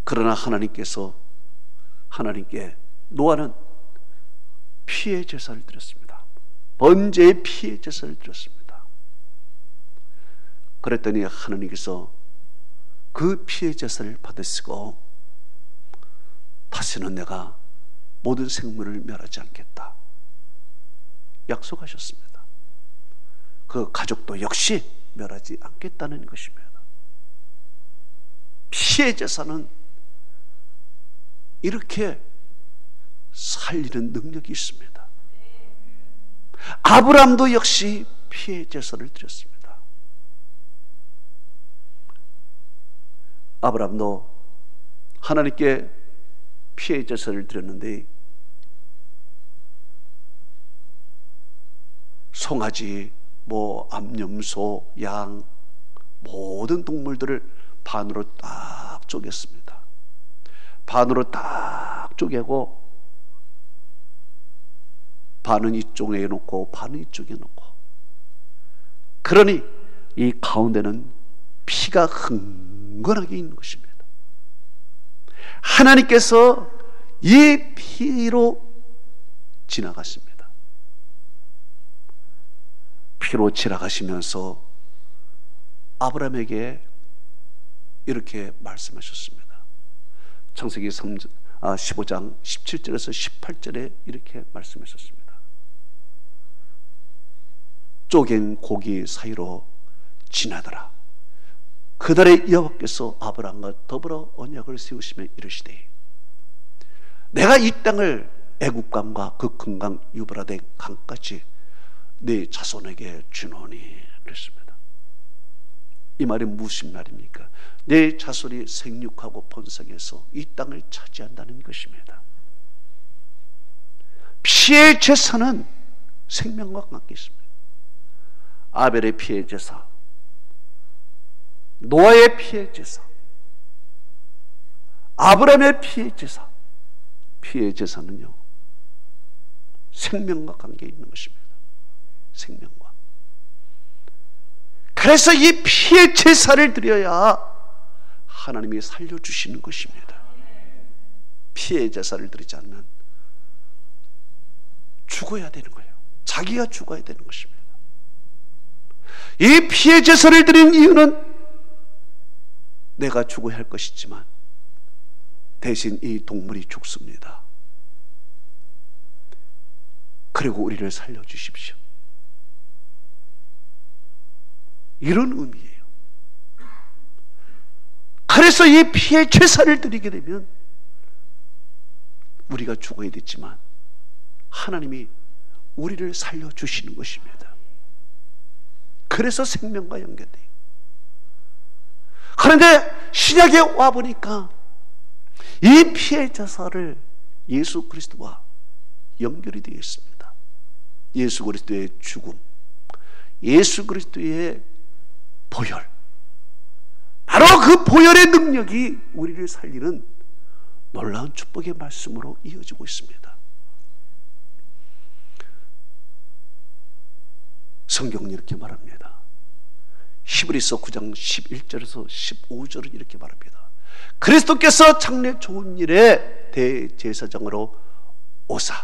그러나 하나님께 노아는 피의 제사를 드렸습니다. 번제의 피의 제사를 드렸습니다. 그랬더니 하나님께서 그 피의 제사를 받으시고 다시는 내가 모든 생물을 멸하지 않겠다 약속하셨습니다. 그 가족도 역시 멸하지 않겠다는 것입니다. 피의 제사는 이렇게 살리는 능력이 있습니다. 아브라함도 역시 피의 제사를 드렸습니다. 아브라함도 하나님께 피의 제사를 드렸는데 송아지, 암염소, 양 모든 동물들을 반으로 딱 쪼갰습니다. 반으로 딱 쪼개고 반은 이쪽에 놓고 반은 이쪽에 놓고, 그러니 이 가운데는 피가 흥건하게 있는 것입니다. 하나님께서 이 피로 지나가십니다. 피로 지나가시면서 아브라함에게 이렇게 말씀하셨습니다. 창세기 15장 17절에서 18절에 이렇게 말씀하셨습니다. 쪼갠 고기 사이로 지나더라. 그날에 여호와께서 아브라함과 더불어 언약을 세우시며 이르시되, 내가 이 땅을 애굽강과 그 큰 강 유브라데 강까지 네 자손에게 주노니 그랬습니다. 이 말이 무슨 말입니까? 내 자손이 생육하고 번성해서 이 땅을 차지한다는 것입니다. 피의 제사는 생명과 관계 있습니다. 아벨의 피의 제사, 노아의 피의 제사, 아브라함의 피의 제사, 피의 제사는요 생명과 관계 있는 것입니다. 생명과. 그래서 이 피의 제사를 드려야 하나님이 살려주시는 것입니다. 피의 제사를 드리지 않으면 죽어야 되는 거예요. 자기가 죽어야 되는 것입니다. 이 피의 제사를 드리는 이유는 내가 죽어야 할 것이지만 대신 이 동물이 죽습니다. 그리고 우리를 살려주십시오. 이런 의미예요. 그래서 이 피의 제사를 드리게 되면 우리가 죽어야 됐지만 하나님이 우리를 살려주시는 것입니다. 그래서 생명과 연결돼요. 그런데 신약에 와보니까 이 피의 제사를 예수 그리스도와 연결이 되어 있습니다. 예수 그리스도의 죽음, 예수 그리스도의 보혈, 바로 그 보혈의 능력이 우리를 살리는 놀라운 축복의 말씀으로 이어지고 있습니다. 성경은 이렇게 말합니다. 히브리서 9장 11절에서 15절은 이렇게 말합니다. 그리스도께서 장래 좋은 일에 대제사장으로 오사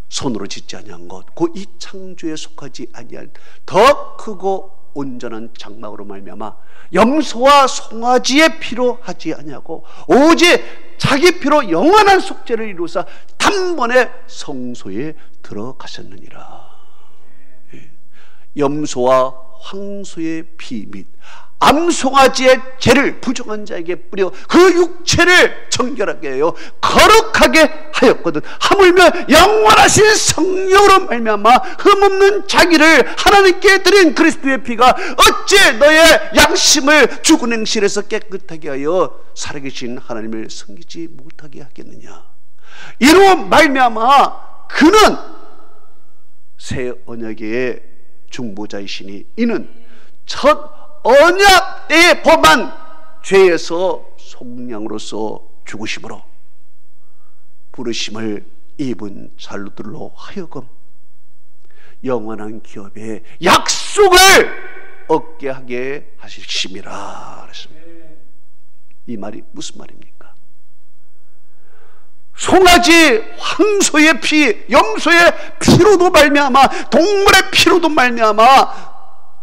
손으로 짓지 아니한 것 곧 이 창조에 속하지 아니한 더 크고 온전한 장막으로 말미암아 염소와 송아지의 피로 하지 아니하고 오직 자기 피로 영원한 속죄를 이루사 단번에 성소에 들어가셨느니라. 염소와 황소의 피 및 암송아지의 죄를 부정한 자에게 뿌려 그 육체를 정결하게 하여 거룩하게 하였거든. 하물며 영원하신 성령으로 말미암아 흠없는 자기를 하나님께 드린 그리스도의 피가 어찌 너의 양심을 죽은 행실에서 깨끗하게 하여 살아계신 하나님을 섬기지 못하게 하겠느냐. 이로 말미암아 그는 새 언약의 중보자이시니 이는 첫 언약 때에 범한 죄에서 속량으로서 죽으심으로 부르심을 입은 자들로 하여금 영원한 기업의 약속을 얻게 하게 하실심이라 그랬습니다. 이 말이 무슨 말입니까? 송아지, 황소의 피, 염소의 피로도 말미암아 동물의 피로도 말미암아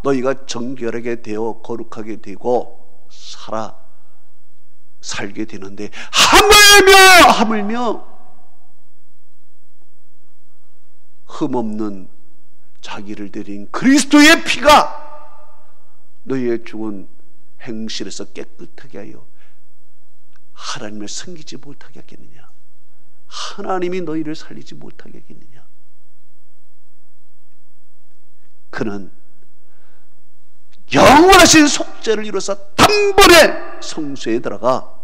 너희가 정결하게 되어 거룩하게 되고 살게 되는데 하물며 흠없는 자기를 드린 그리스도의 피가 너희의 죽은 행실에서 깨끗하게 하여 하나님을 섬기지 못하게 하겠느냐. 하나님이 너희를 살리지 못하게 하겠느냐. 그는 영원하신 속죄를 이루어서 단번에 성소에 들어가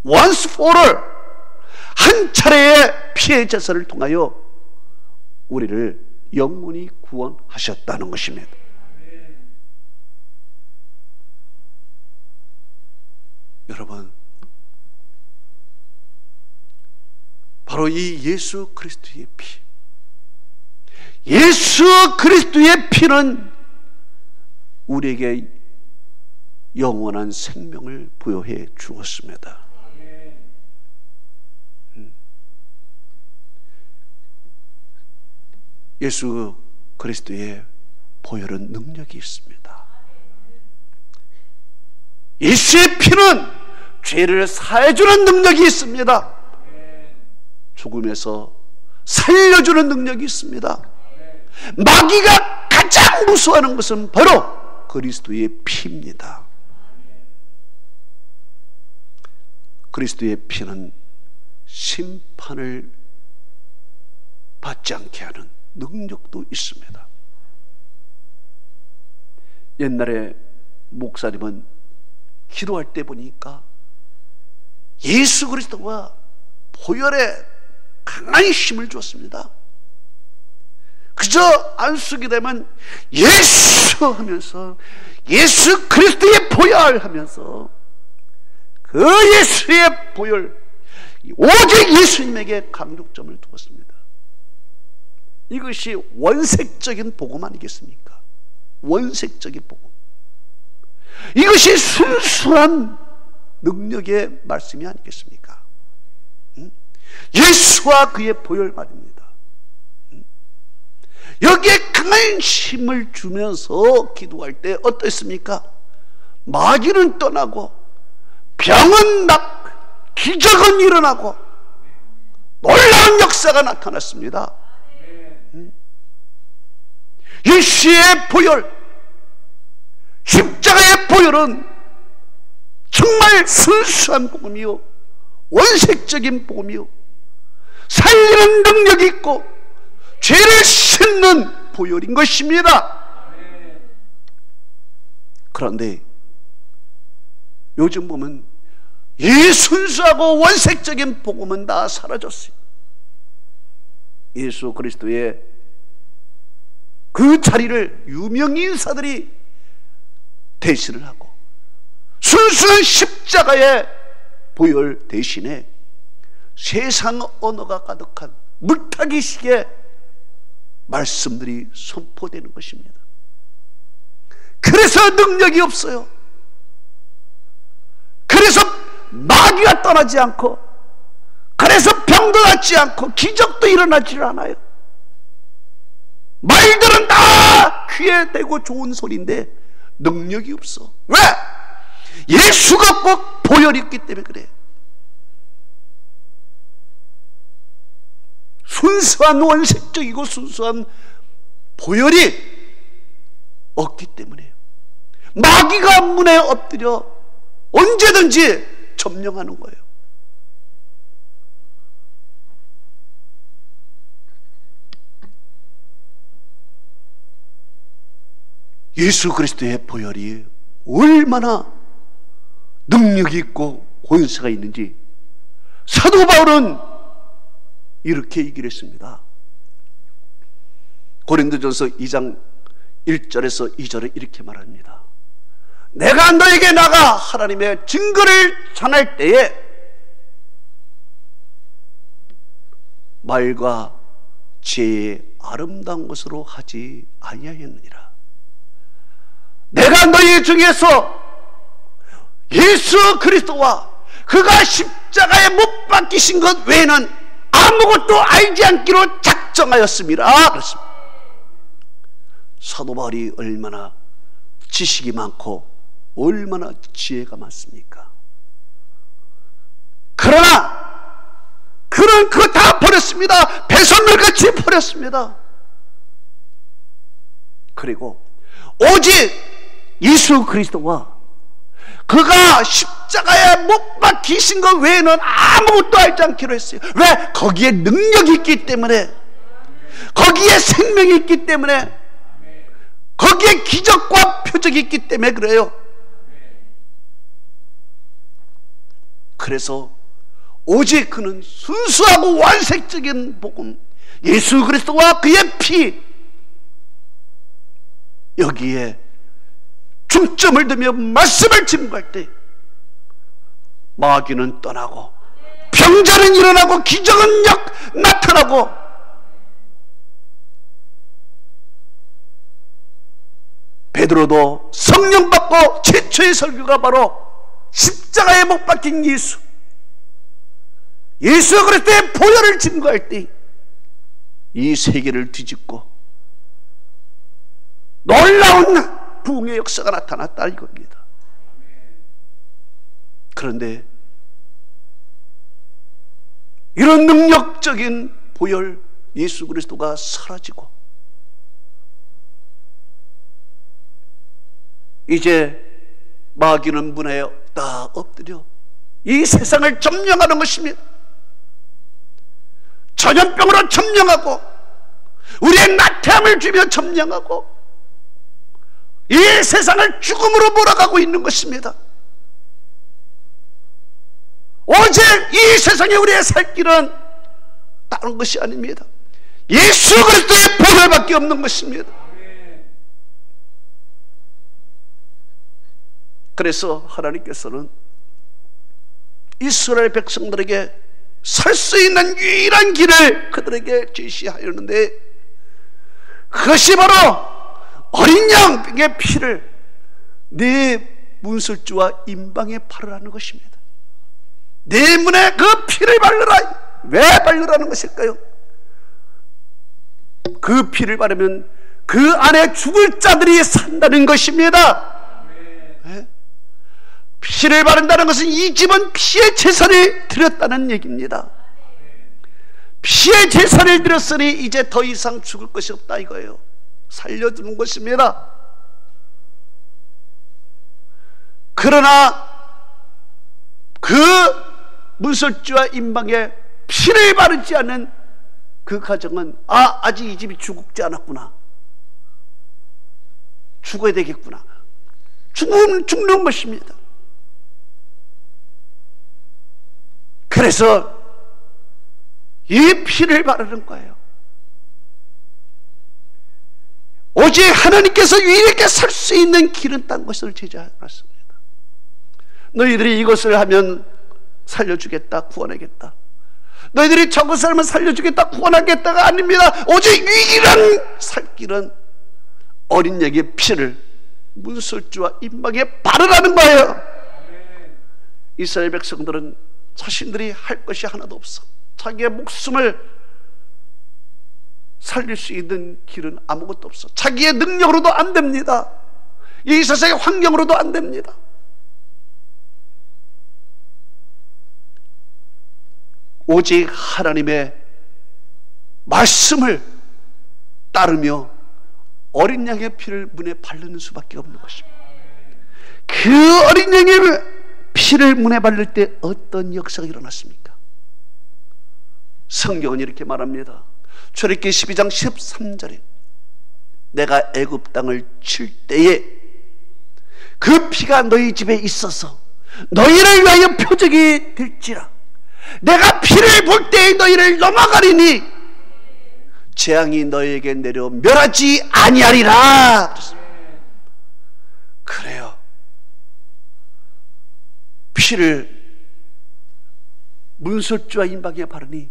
once for all 한 차례의 피해 제사를 통하여 우리를 영원히 구원하셨다는 것입니다. 여러분, 바로 이 예수 그리스도의 피, 예수 그리스도의 피는 우리에게 영원한 생명을 부여해 주었습니다. 예수 그리스도의 보혈은 능력이 있습니다. 예수의 피는 죄를 사해주는 능력이 있습니다. 죽음에서 살려주는 능력이 있습니다. 마귀가 가장 무서워하는 것은 바로 그리스도의 피입니다. 그리스도의 피는 심판을 받지 않게 하는 능력도 있습니다. 옛날에 목사님은 기도할 때 보니까 예수 그리스도와 보혈에 강한 힘을 주었습니다. 그저 안수기 되면 예수 하면서 예수 그리스도의 보혈 하면서 그 예수의 보혈, 오직 예수님에게 강조점을 두었습니다. 이것이 원색적인 복음 아니겠습니까? 원색적인 복음. 이것이 순수한 능력의 말씀이 아니겠습니까? 예수와 그의 보혈 말입니다. 여기에 강한 힘을 주면서 기도할 때 어땠습니까? 마귀는 떠나고 병은 낫고 기적은 일어나고 놀라운 역사가 나타났습니다. 예수의 보혈, 십자가의 보혈은 정말 순수한 복음이요, 원색적인 복음이요, 살리는 능력이 있고 죄를 씻는 보혈인 것입니다. 그런데 요즘 보면 이 순수하고 원색적인 복음은 다 사라졌어요. 예수 그리스도의 그 자리를 유명인사들이 대신을 하고 순수한 십자가의 보혈 대신에 세상 언어가 가득한 물타기식의 말씀들이 선포되는 것입니다. 그래서 능력이 없어요. 그래서 마귀가 떠나지 않고, 그래서 병도 낫지 않고 기적도 일어나지 않아요. 말들은 다 귀에 대고 좋은 소리인데 능력이 없어. 왜? 예수가 꼭 보혈이 있기 때문에 그래. 순수한 원색적이고 순수한 보혈이 없기 때문에 마귀가 문에 엎드려 언제든지 점령하는 거예요. 예수 그리스도의 보혈이 얼마나 능력이 있고 권세가 있는지 사도 바울은 이렇게 얘기를 했습니다. 고린도전서 2장 1절에서 2절에 이렇게 말합니다. 내가 너에게 나가 하나님의 증거를 전할 때에 말과 지혜의 아름다운 것으로 하지 아니하였느니라. 내가 너희 중에서 예수 그리스도와 그가 십자가에 못 박히신 것 외에는 아무것도 알지 않기로 작정하였습니다. 그렇습니다. 사도 바울이 얼마나 지식이 많고 얼마나 지혜가 많습니까? 그러나 그는 그거 다 버렸습니다. 배설물같이 버렸습니다. 그리고 오직 예수 그리스도와 그가 십자가에 못 박히신 것 외에는 아무것도 알지 않기로 했어요. 왜? 거기에 능력이 있기 때문에, 거기에 생명이 있기 때문에, 거기에 기적과 표적이 있기 때문에 그래요. 그래서 오직 그는 순수하고 완색적인 복음, 예수 그리스도와 그의 피, 여기에 중점을 두며 말씀을 증거할 때 마귀는 떠나고 병자는 일어나고 기적은 나타나고 베드로도 성령 받고 최초의 설교가 바로 십자가에 못 박힌 예수 그리스도의 보혈을 증거할 때 이 세계를 뒤집고 놀라운 부흥의 역사가 나타났다 이겁니다. 그런데 이런 능력적인 보혈 예수 그리스도가 사라지고 이제 마귀는 문에 딱 엎드려 이 세상을 점령하는 것입니다. 전염병으로 점령하고 우리의 나태함을 주며 점령하고 이 세상을 죽음으로 몰아가고 있는 것입니다. 오직 이 세상에 우리의 살 길은 다른 것이 아닙니다. 예수 그리스도의 보혈밖에 없는 것입니다. 그래서 하나님께서는 이스라엘 백성들에게 살 수 있는 유일한 길을 그들에게 제시하였는데 그것이 바로 어린 양의 피를 네 문설주와 임방에 바르라는 것입니다. 내 문에 그 피를 바르라. 왜 바르라는 것일까요? 그 피를 바르면 그 안에 죽을 자들이 산다는 것입니다. 네? 피를 바른다는 것은 이 집은 피의 제사를 드렸다는 얘기입니다. 피의 제사를 드렸으니 이제 더 이상 죽을 것이 없다 이거예요. 살려주는 것입니다. 그러나 그 문설주와 임방에 피를 바르지 않은 그 가정은 아직 이 집이 죽지 않았구나, 죽어야 되겠구나, 죽는 것입니다. 그래서 이 피를 바르는 거예요. 오직 하나님께서 유일하게 살 수 있는 길은 딴 것을 제시하였습니다. 너희들이 이것을 하면 살려주겠다, 구원하겠다, 너희들이 저것을 하면 살려주겠다, 구원하겠다가 아닙니다. 오직 유일한 살 길은 어린 양의 피를 문설주와 임방에 바르라는 거예요. 이스라엘 백성들은 자신들이 할 것이 하나도 없어. 자기의 목숨을 살릴 수 있는 길은 아무것도 없어. 자기의 능력으로도 안 됩니다. 이 세상의 환경으로도 안 됩니다. 오직 하나님의 말씀을 따르며 어린 양의 피를 문에 바르는 수밖에 없는 것입니다. 그 어린 양의 피를 문에 바를 때 어떤 역사가 일어났습니까? 성경은 이렇게 말합니다. 출애굽기 12장 13절에 내가 애굽 땅을 칠 때에 그 피가 너희 집에 있어서 너희를 위하여 표적이 될지라. 내가 피를 볼 때에 너희를 넘어가리니 재앙이 너희에게 내려 멸하지 아니하리라. 그래요. 피를 문설주와 임방에 바르니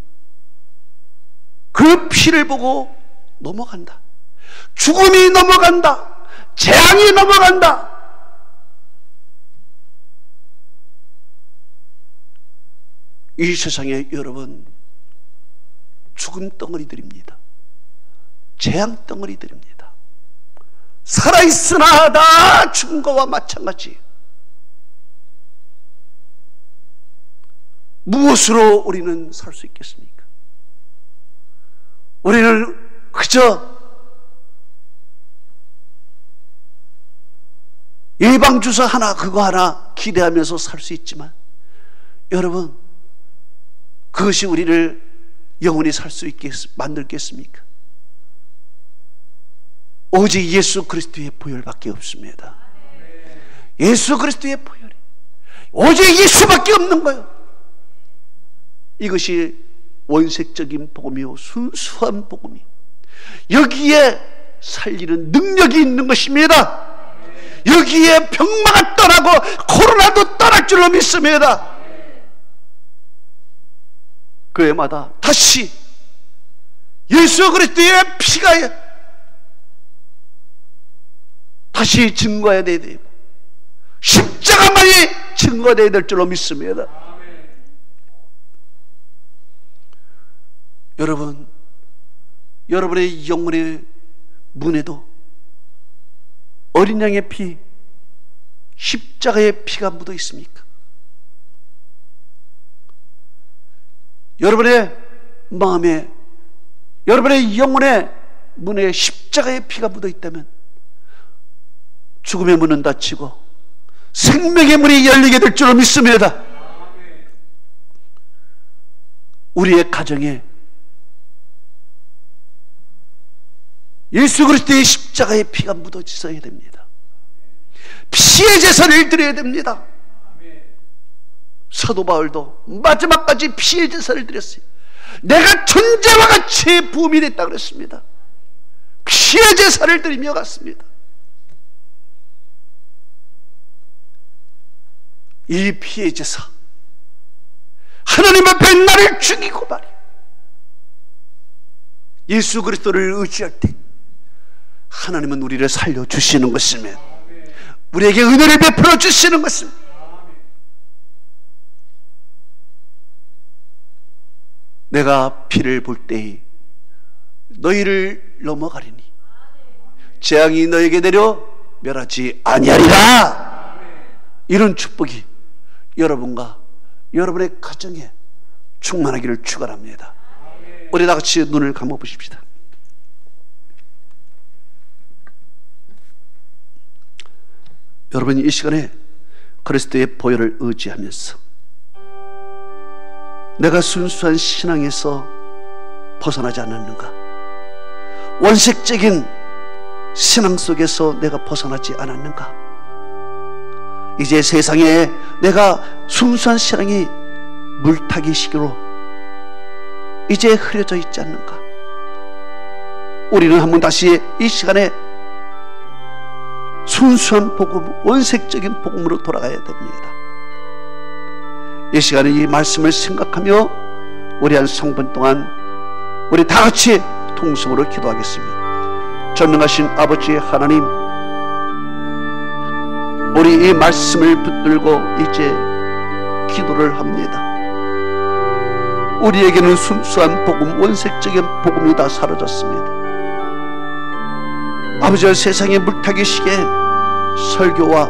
그 피를 보고 넘어간다. 죽음이 넘어간다. 재앙이 넘어간다. 이 세상에 여러분 죽음 덩어리들입니다. 재앙 덩어리들입니다. 살아있으나 다 죽은 것과 마찬가지. 무엇으로 우리는 살 수 있겠습니까? 우리는 그저 예방주사 하나 그거 하나 기대하면서 살 수 있지만 여러분 그것이 우리를 영원히 살 수 있게 만들겠습니까? 오직 예수 그리스도의 보혈밖에 없습니다. 예수 그리스도의 보혈이 오직 예수밖에 없는 거예요. 이것이 원색적인 복음이요, 순수한 복음이 여기에 살리는 능력이 있는 것입니다. 여기에 병마가 떠나고 코로나도 떠날 줄로 믿습니다. 그 해마다 다시 예수 그리스도의 피가 다시 증거해야 되고 십자가만이 증거되어야 될 줄로 믿습니다. 여러분, 여러분의 영혼의 문에도 어린 양의 피, 십자가의 피가 묻어 있습니까? 여러분의 마음에, 여러분의 영혼의 문에 십자가의 피가 묻어 있다면 죽음의 문은 닫히고 생명의 문이 열리게 될 줄로 믿습니다. 우리의 가정에 예수 그리스도의 십자가의 피가 묻어 있어야 됩니다. 피의 제사를 드려야 됩니다. 사도 바울도 마지막까지 피의 제사를 드렸어요. 내가 천재와 같이 부음이 됐다 그랬습니다. 피의 제사를 드리며 갔습니다. 이 피의 제사, 하나님 앞에 나를 죽이고 말이야. 예수 그리스도를 의지할 때 하나님은 우리를 살려주시는 것입니다. 우리에게 은혜를 베풀어 주시는 것입니다. 내가 피를 볼 때에 너희를 넘어가리니 재앙이 너에게 내려 멸하지 아니하리라. 이런 축복이 여러분과 여러분의 가정에 충만하기를 축원합니다. 우리 다 같이 눈을 감아 보십시다. 여러분, 이 시간에 그리스도의 보혈을 의지하면서 내가 순수한 신앙에서 벗어나지 않았는가? 원색적인 신앙 속에서 내가 벗어나지 않았는가? 이제 세상에 내가 순수한 신앙이 물타기 시기로 이제 흐려져 있지 않는가? 우리는 한번 다시 이 시간에 순수한 복음, 원색적인 복음으로 돌아가야 됩니다. 이 시간에 이 말씀을 생각하며 우리 한 성분 동안 우리 다 같이 통성으로 기도하겠습니다. 전능하신 아버지 하나님, 우리 이 말씀을 붙들고 이제 기도를 합니다. 우리에게는 순수한 복음, 원색적인 복음이 다 사라졌습니다. 아버지, 세상의 물타기 시기에 설교와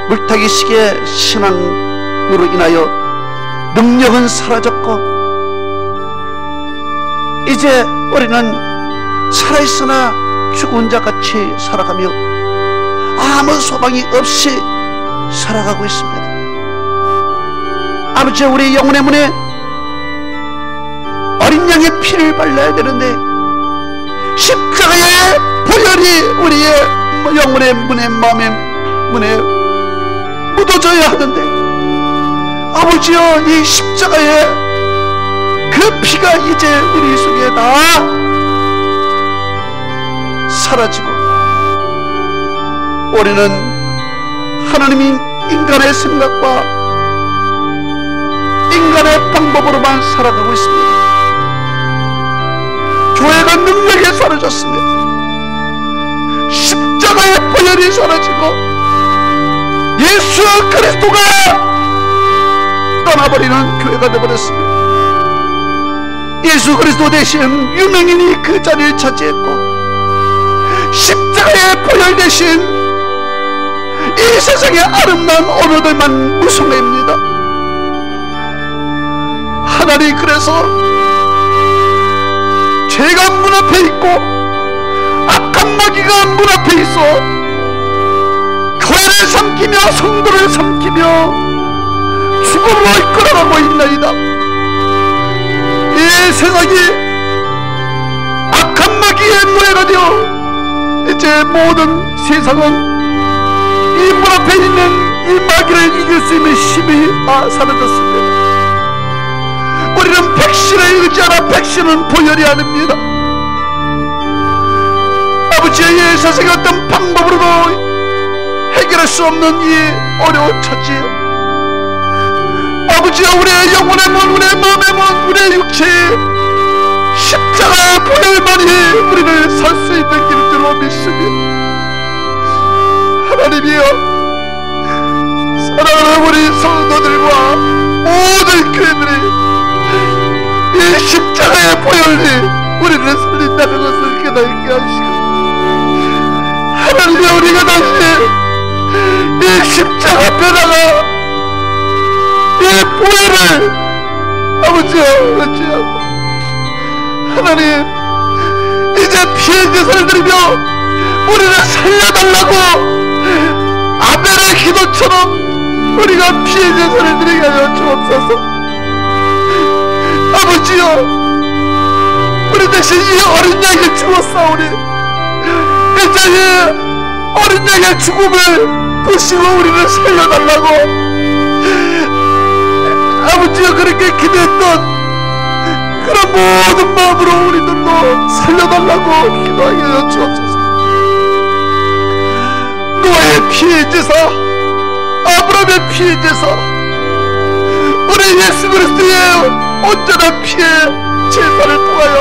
물타기 시기에 신앙으로 인하여 능력은 사라졌고 이제 우리는 살아있으나 죽은 자같이 살아가며 아무 소망이 없이 살아가고 있습니다. 아버지, 우리 영혼의 문에 어린 양의 피를 발라야 되는데 십자가의 보혈이 우리의 영혼의 문에, 마음의 문에 묻어져야 하는데 아버지여, 이 십자가의 그 피가 이제 우리 속에 다 사라지고 우리는 하나님이 인간의 생각과 인간의 방법으로만 살아가고 있습니다. 교회가 능력이 사라졌습니다. 십자가의 보혈이 사라지고 예수 그리스도가 떠나버리는 교회가 되어버렸습니다. 예수 그리스도 대신 유명인이 그 자리를 차지했고 십자가의 보혈 대신 이 세상의 아름다운 언어들만 무성해입니다. 하나님, 그래서 죄가 문 앞에 있고 악한 마귀가 문 앞에 있어 교회를 삼키며 성도를 삼키며 죽음으로 이끌어가고 있나이다. 이 세상이 악한 마귀의 노예가 되어 이제 모든 세상은 이 문 앞에 있는 이 마귀를 이길 수 있는 힘이 사라졌습니다. 우리는 백신을 의지하라. 백신은 보혈이 아닙니다. 아버지의 이 세상의 어떤 방법으로도 해결할 수 없는 이 어려운 처지, 아버지여, 우리의 영혼의 문, 우리의 마음의 문, 우리의 육체의 십자가의 보혈만이 우리를 살 수 있는 길 줄로 믿습니다. 하나님이여, 사랑하는 우리 성도들과 모든 교회들이 이 십자가의 보혈이 우리를 살린다는 것을 깨닫게 하시고, 하나님이여, 우리가 다시 이 십자가 앞에다가 이 보혈을 아버지여 의지하고, 하나님, 이제 피해 제사를 드리며 우리를 살려달라고 아벨의 기도처럼 우리가 피해 제사를 드리게 하여 주옵소서. 아버지여, 우리 대신 이 어린 양의 죽었사오니 이제 이 어린 양의 죽음을 드시고 우리를 살려달라고 아버지여 그렇게 기도했던 그런 모든 마음으로 우리들도 살려달라고 기도하게 하여 주옵소서. 노아의 피해 제사, 아브라함의 피해 제사, 우리 예수 그리스도의 온전한 피해 제사를 통하여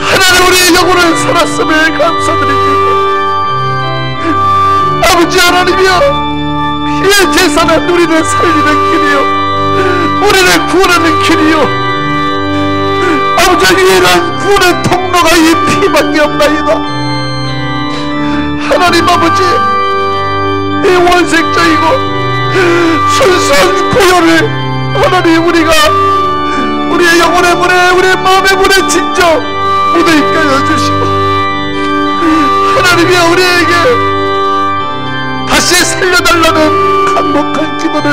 하나님 우리의 영혼을 살았음을 감사드립니다. 아버지 하나님이여, 피해 제사는 우리를 살리는 길이요, 우리를 구원하는 길이요, 아버지 유일한 구원의 통로가 이 피밖에 없나이다. 하나님 아버지, 이 원색적이고 순수한 보혈을 하나님 우리가 우리의 영혼의 문에, 우리의 마음의 문에 직접 묻어있게 하여 주시고, 하나님이여, 우리에게 다시 살려달라는 간곡한 기도를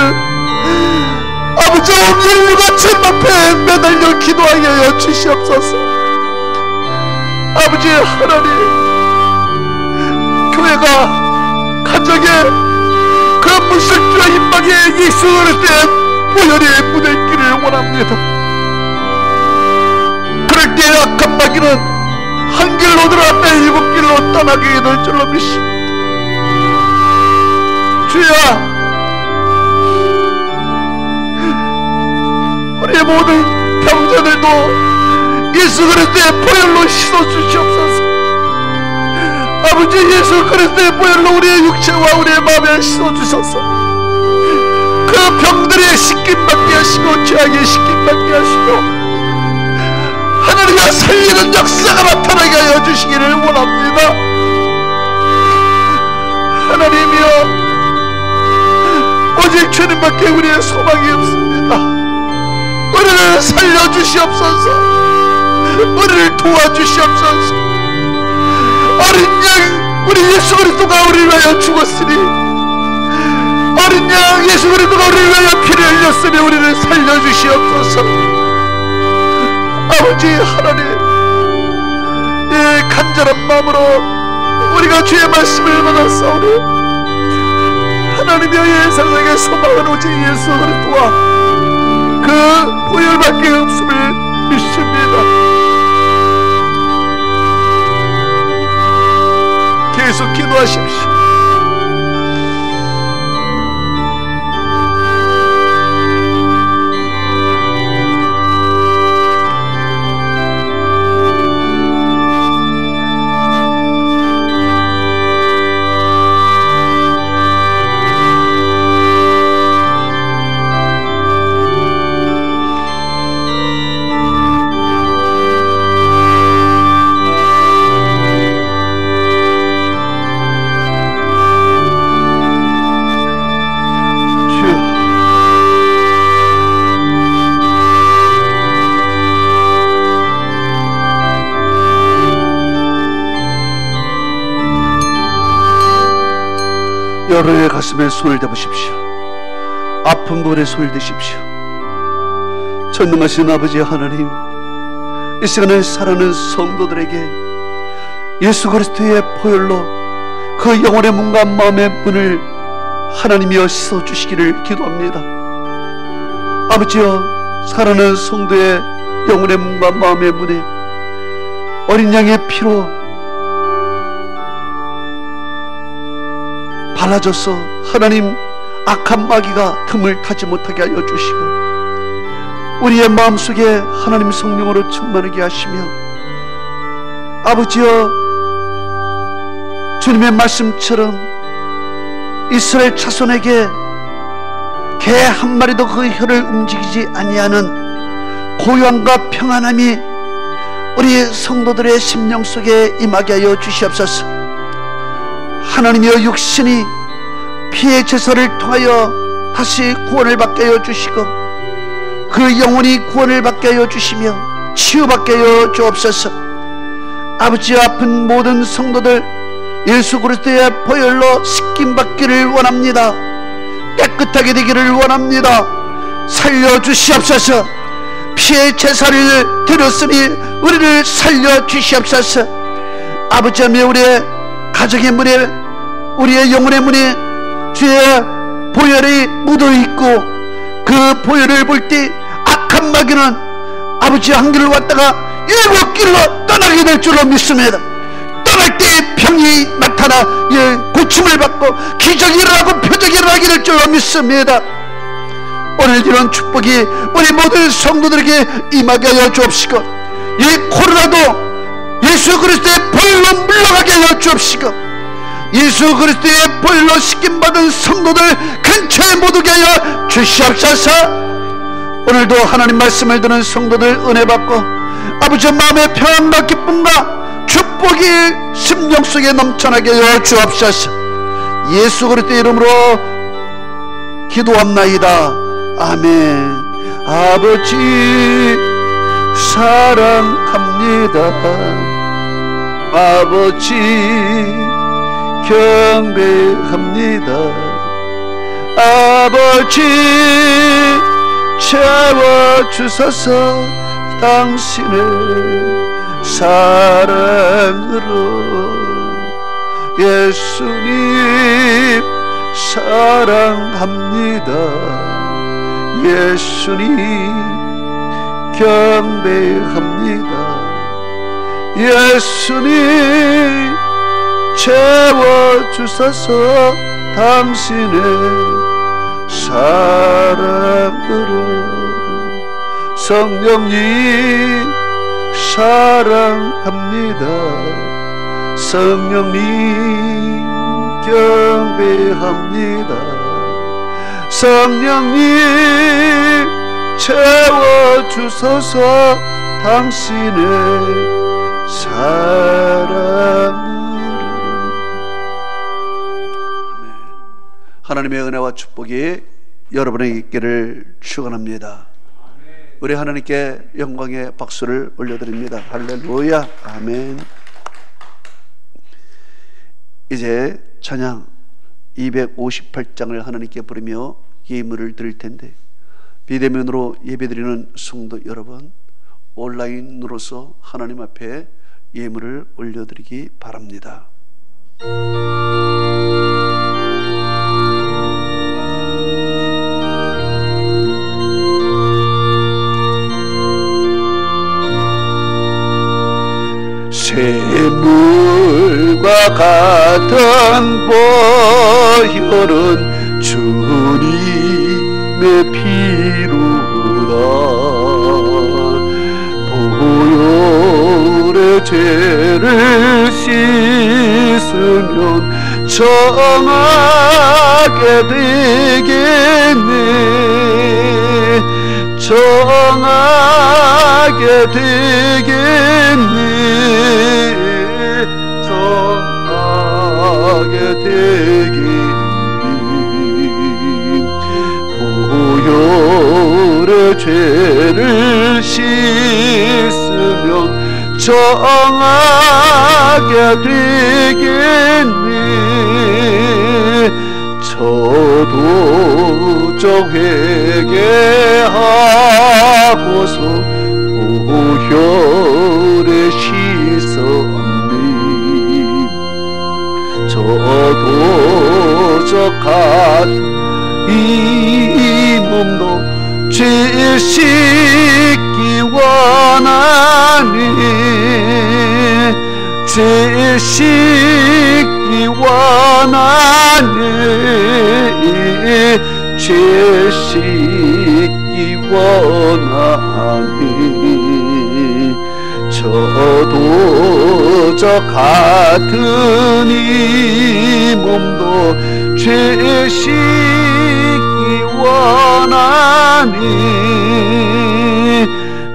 아버지 온 인류가 주님 앞에 매달려 기도하게 하여 주시옵소서. 아버지 하나님, 교회가 가정에 그 무술주와 임박에 예수 그리스도의 보혈이 묻어있기를 원합니다. 그럴 때 악한 마귀는 한 길로 들어갔다 일곱 길로 떠나게 될 줄로 믿습니다. 주여, 우리의 모든 병자들도 예수 그리스도의 보혈로 씻어주시옵소서. 아버지, 예수 그리스도의 보혈로 우리의 육체와 우리의 마음을 씻어주셔서 그 병들의 씻김받게 하시고 죄악의 씻김받게 하시고 하나님과 살리는 역사가 나타나게 하여 주시기를 원합니다. 하나님이여, 오직 주님밖에 우리의 소망이 없습니다. 우리를 살려주시옵소서. 우리를 도와주시옵소서. 어린 양 우리 예수 그리스도가 우리를 위하여 죽었으니, 어린 양 예수 그리스도가 우리를 위하여 피를 흘렸으니 우리를 살려주시옵소서. 아버지 하나님, 이 간절한 마음으로 우리가 주의 말씀을 받았사오니 하나님의 이 세상의 소망은 오직 예수 그리스도와 그 보혈밖에 없음을 믿습니다. 계속 기도하십시오. 여러의 가슴에 손을 대보십시오. 아픈 부분에 손을 대십시오. 전능하신 아버지 하나님, 이 시간에 살아가는 성도들에게 예수 그리스도의 보혈로 그 영혼의 문과 마음의 문을 하나님이여 씻어주시기를 기도합니다. 아버지여, 사랑하는 성도의 영혼의 문과 마음의 문에 어린 양의 피로 발라져서 하나님 악한 마귀가 틈을 타지 못하게 하여 주시고 우리의 마음속에 하나님 성령으로 충만하게 하시며 아버지여, 주님의 말씀처럼 이스라엘 자손에게 개 한 마리도 그 혀를 움직이지 아니하는 고요함과 평안함이 우리 성도들의 심령 속에 임하게 하여 주시옵소서. 하나님이여, 육신이 피의 제사를 통하여 다시 구원을 받게 하여 주시고 그 영혼이 구원을 받게 하여 주시며 치유받게 하여 주옵소서. 아버지, 아픈 모든 성도들 예수 그리스도의 보혈로 씻김받기를 원합니다. 깨끗하게 되기를 원합니다. 살려주시옵소서. 피의 제사를 드렸으니 우리를 살려주시옵소서. 아버지 하나님, 우리의 가정의 문에, 우리의 영혼의 문에 주의 보혈이 묻어있고 그 보혈을 볼 때 악한 마귀는 아버지 한 길을 왔다가 7길로 떠나게 될 줄로 믿습니다. 떠날 때 병이 나타나 고침을 받고 기적이 일어나고 표적이 일어나게 될 줄로 믿습니다. 오늘 이런 축복이 우리 모든 성도들에게 임하게 하여 주옵시고 이 코로나도 예수 그리스도의 보혈로 물러가게 하여 주옵시고 예수 그리스도의 보혈로 씻김받은 성도들 근처에 못 오게 하여 주시옵소서. 오늘도 하나님 말씀을 듣는 성도들 은혜 받고 아버지 마음의 평안과 기쁨과 축복이 심령 속에 넘쳐나게 하여 주옵소서. 예수 그리스도의 이름으로 기도합나이다. 아멘. 아버지 사랑합니다. 아버지 경배합니다. 아버지 채워주소서. 당신의 사랑으로 예수님 사랑합니다. 예수님 경배합니다. 예수님 채워주소서. 당신의 사랑으로 성령님 사랑합니다. 성령님 경배합니다. 성령님 채워주소서. 당신의 사랑으로. 하나님의 은혜와 축복이 여러분에게 있기를 축원합니다. 우리 하나님께 영광의 박수를 올려드립니다. 할렐루야. 아멘. 이제 찬양 258장을 하나님께 부르며 예물을 드릴 텐데 비대면으로 예배드리는 성도 여러분, 온라인으로서 하나님 앞에 예물을 올려드리기 바랍니다. 샘물과 같은 보혈은 주님의 피로다. 보혈의 죄를 씻으면 정하게 되겠네. 정하게 되겠네. 정하게 되겠네. 보혈의 죄를 씻으면 정하게 되겠네. 저도 저 회개하고서 보혈에 씻었네. 저도 저 같은 이 몸도 죄 씻기 원하니 죄 씻기 원하니 죄 씻기 원하니 저도 저 같은 이 몸도 죄 씻기 원하니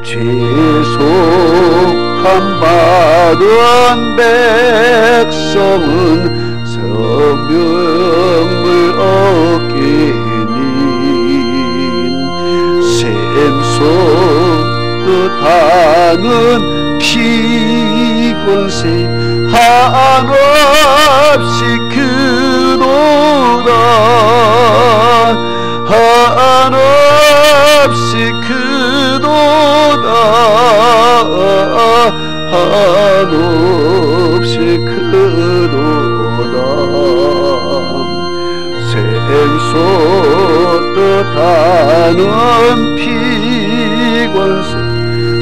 죄속함 받은 백성은 성령을 얻기니 샘솟듯하는 피곤세 한없이 크도다 한없이 크도다 한없이 크도다 샘솟듯하는 피곤세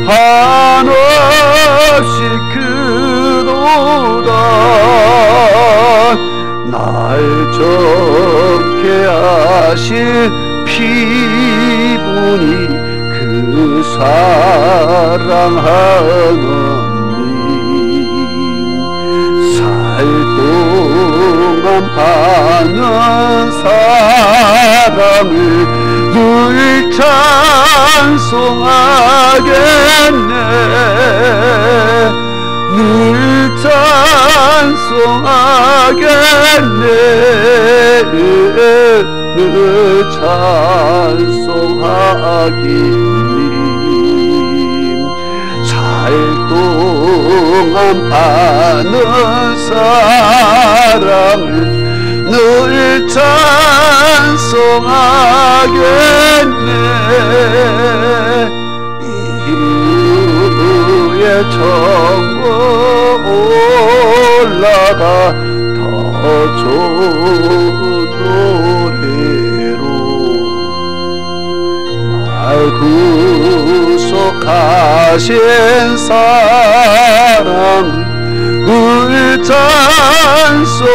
한없이 크도다 날 젊게 하신 피분이 그 사랑하노니 살 동안 받는 사랑을 늘 찬송하겠네 늘 찬송하겠네 늘 찬송하겠네 살 동안 받는 사랑을 늘 찬송하겠네 이후에 천국 올라가 더 좋은 노래로 날 구속하신 사랑을 늘 찬송하겠네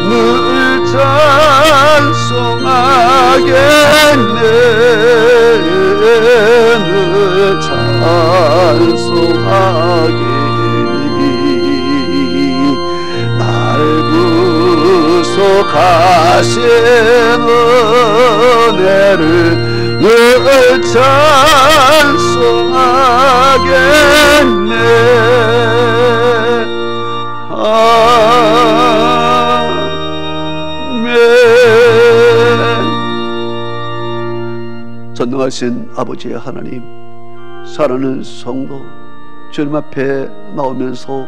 늘 찬송하겠네 늘 찬송하겠니 날 구속하신 은혜를 늘 찬송하겠네 아멘. 전능하신 아버지 하나님, 사랑하는 성도 주님 앞에 나오면서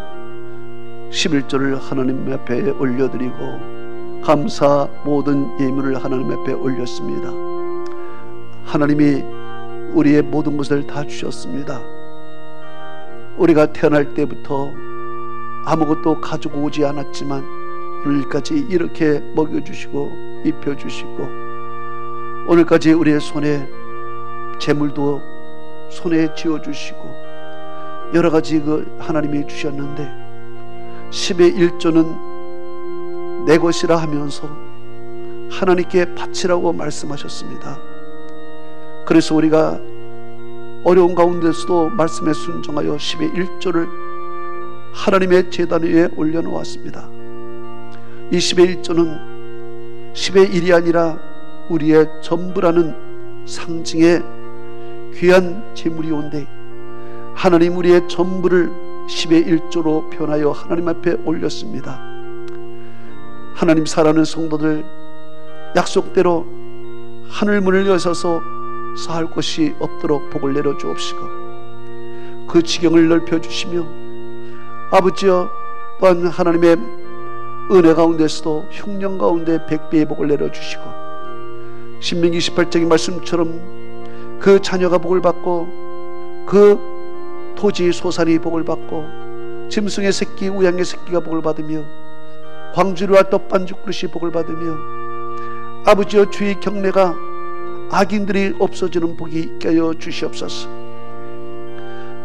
11조를 하나님 앞에 올려드리고 감사 모든 예물을 하나님 앞에 올렸습니다. 하나님이 우리의 모든 것을 다 주셨습니다. 우리가 태어날 때부터 아무것도 가지고 오지 않았지만 오늘까지 이렇게 먹여주시고 입혀주시고 오늘까지 우리의 손에 재물도 손에 쥐어주시고 여러가지 하나님이 주셨는데 10의 1조는 내 것이라 하면서 하나님께 바치라고 말씀하셨습니다. 그래서 우리가 어려운 가운데서도 말씀에 순종하여 10의 1조를 하나님의 제단 위에 올려놓았습니다. 이 10의 1조는 10의 1이 아니라 우리의 전부라는 상징의 귀한 재물이온데 하나님 우리의 전부를 10의 1조로 변하여 하나님 앞에 올렸습니다. 하나님 사랑하는 성도들 약속대로 하늘문을 여셔서 사할 곳이 없도록 복을 내려주옵시고 그 지경을 넓혀주시며 아버지여 또한 하나님의 은혜 가운데서도 흉년 가운데 100배의 복을 내려주시고 신명기 28장의 말씀처럼 그 자녀가 복을 받고 그 토지 소산이 복을 받고 짐승의 새끼, 우양의 새끼가 복을 받으며 광주리와 떡반죽 그릇이 복을 받으며 아버지여 주의 경내가 악인들이 없어지는 복이 있게 하여 주시옵소서.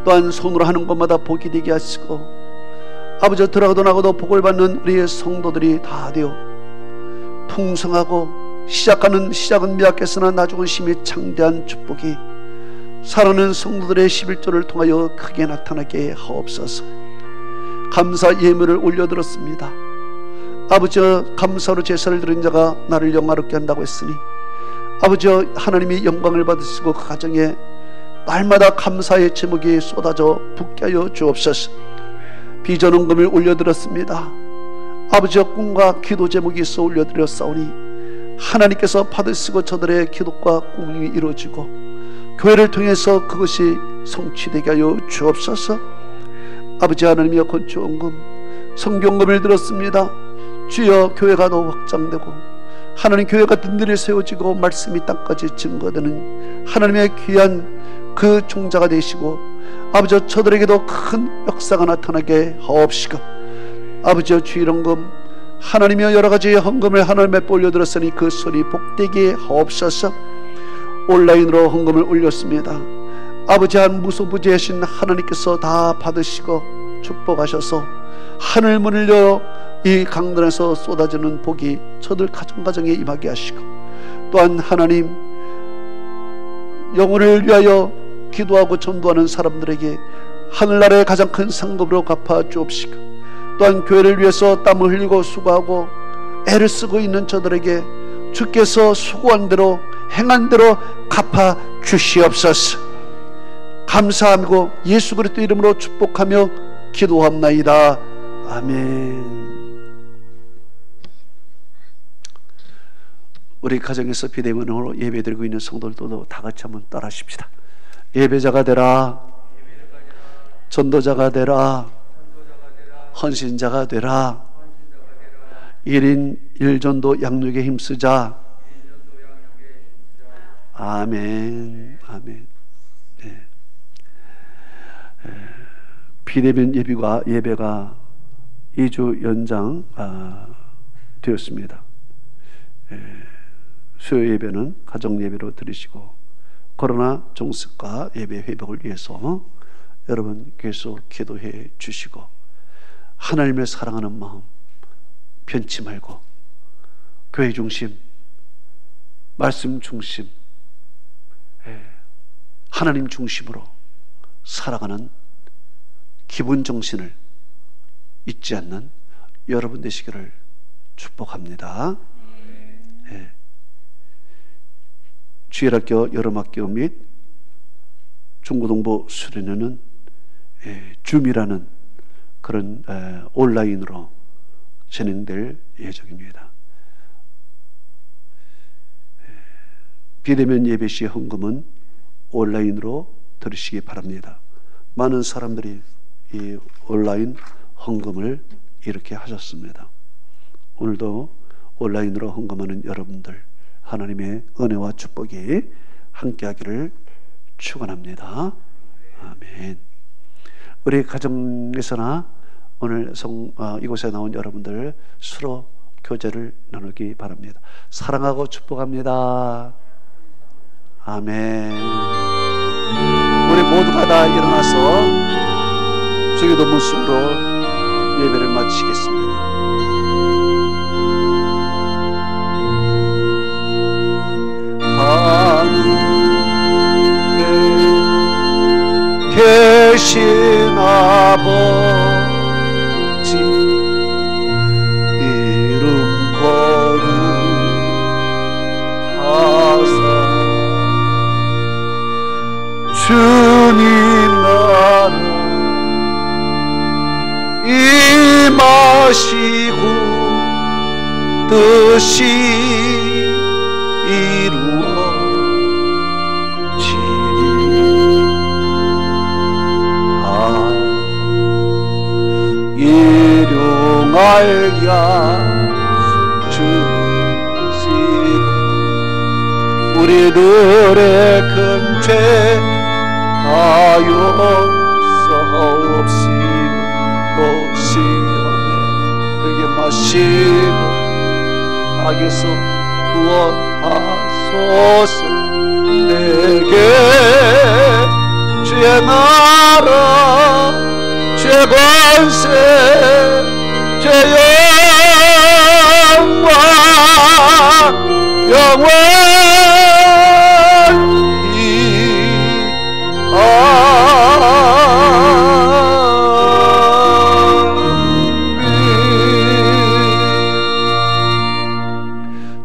또한 손으로 하는 것마다 복이 되게 하시고 아버지여 들어가도 나가도 복을 받는 우리의 성도들이 다 되어 풍성하고 시작은 미약했으나 나중은 심히 창대한 축복이 살아가는 성도들의 11조를 통하여 크게 나타나게 하옵소서. 감사 예물을 올려드렸습니다. 아버지여 감사로 제사를 드린 자가 나를 영화롭게 한다고 했으니 아버지여 하나님이 영광을 받으시고 그 가정에 날마다 감사의 제목이 쏟아져 붓게 하여 주옵소서. 비전원금을 올려드렸습니다. 아버지여 꿈과 기도 제목이 있어 올려드렸사오니 하나님께서 받으시고 저들의 기도과 꿈이 이루어지고 교회를 통해서 그것이 성취되게 하여 주옵소서. 아버지 하나님이여 건축원금 성경금을 들었습니다. 주여 교회가 더 확장되고 하나님 교회가 든든히 세워지고 말씀이 땅까지 증거되는 하나님의 귀한 그 종자가 되시고 아버지 저들에게도 큰 역사가 나타나게 하옵시고 아버지여 주일헌금 하나님이여 여러가지의 헌금을 하나님 앞에 올려드렸으니 그 소리 복되게 하옵소서. 온라인으로 헌금을 올렸습니다. 아버지 한 무소부지하신 하나님께서 다 받으시고 축복하셔서 하늘 문을 열어 이 강단에서 쏟아지는 복이 저들 가정에 임하게 하시고 또한 하나님 영혼을 위하여 기도하고 전도하는 사람들에게 하늘나라의 가장 큰 상급으로 갚아 주옵시고 또한 교회를 위해서 땀을 흘리고 수고하고 애를 쓰고 있는 저들에게 주께서 수고한 대로 행한 대로 갚아 주시옵소서. 감사하고 예수 그리스도 이름으로 축복하며 기도합나이다. 아멘. 우리 가정에서 비대면으로 예배드리고 있는 성도들도 다 같이 한번 따라하십시다. 예배자가 되라, 전도자가 되라, 헌신자가 되라, 1인 1전도 양육에 힘쓰자. 아멘. 아멘. 네. 비대면 예배가 2주 연장 되었습니다. 수요 예배는 가정 예배로 드리시고 코로나 종식과 예배 회복을 위해서 여러분 계속 기도해 주시고 하나님을 사랑하는 마음 변치 말고 교회 중심, 말씀 중심, 하나님 중심으로 살아가는 기본 정신을 잊지 않는 여러분 되시기를 축복합니다. 주일학교, 여름학교 및 중고등부 수련회는 줌이라는 그런 온라인으로 진행될 예정입니다. 비대면 예배 시의 헌금은 온라인으로 들으시기 바랍니다. 많은 사람들이 이 온라인 헌금을 이렇게 하셨습니다. 오늘도 온라인으로 헌금하는 여러분들 하나님의 은혜와 축복이 함께하기를 축원합니다. 아멘. 우리 가정에서나 오늘 이곳에 나온 여러분들 서로 교제를 나누기 바랍니다. 사랑하고 축복합니다. 아멘. 우리 모두가 다 일어나서 주기도 모습으로 예배를 마치겠습니다. 하늘에 계신 아버지 이름 거룩하사 주님 나라 임하시고 뜻이 일용할 주시고 우리들의 큰 죄 다 용서하옵시고 또 하시고 악에서 구원하소서. 내게 주의 나라 주의 권세 주의 영광 영원히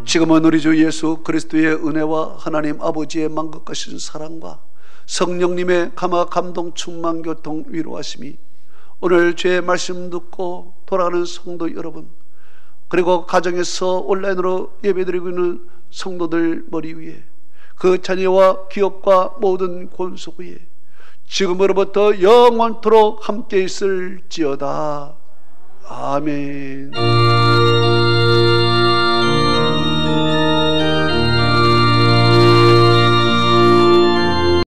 지금은 우리 주 예수 그리스도의 은혜와 하나님 아버지의 만극하신 사랑과 성령님의 감화 감동 충만 교통 위로하심이 오늘 주의 말씀 듣고 돌아가는 성도 여러분, 그리고 가정에서 온라인으로 예배드리고 있는 성도들 머리 위에, 그 자녀와 기업과 모든 권속 위에 지금으로부터 영원토록 함께 있을지어다. 아멘.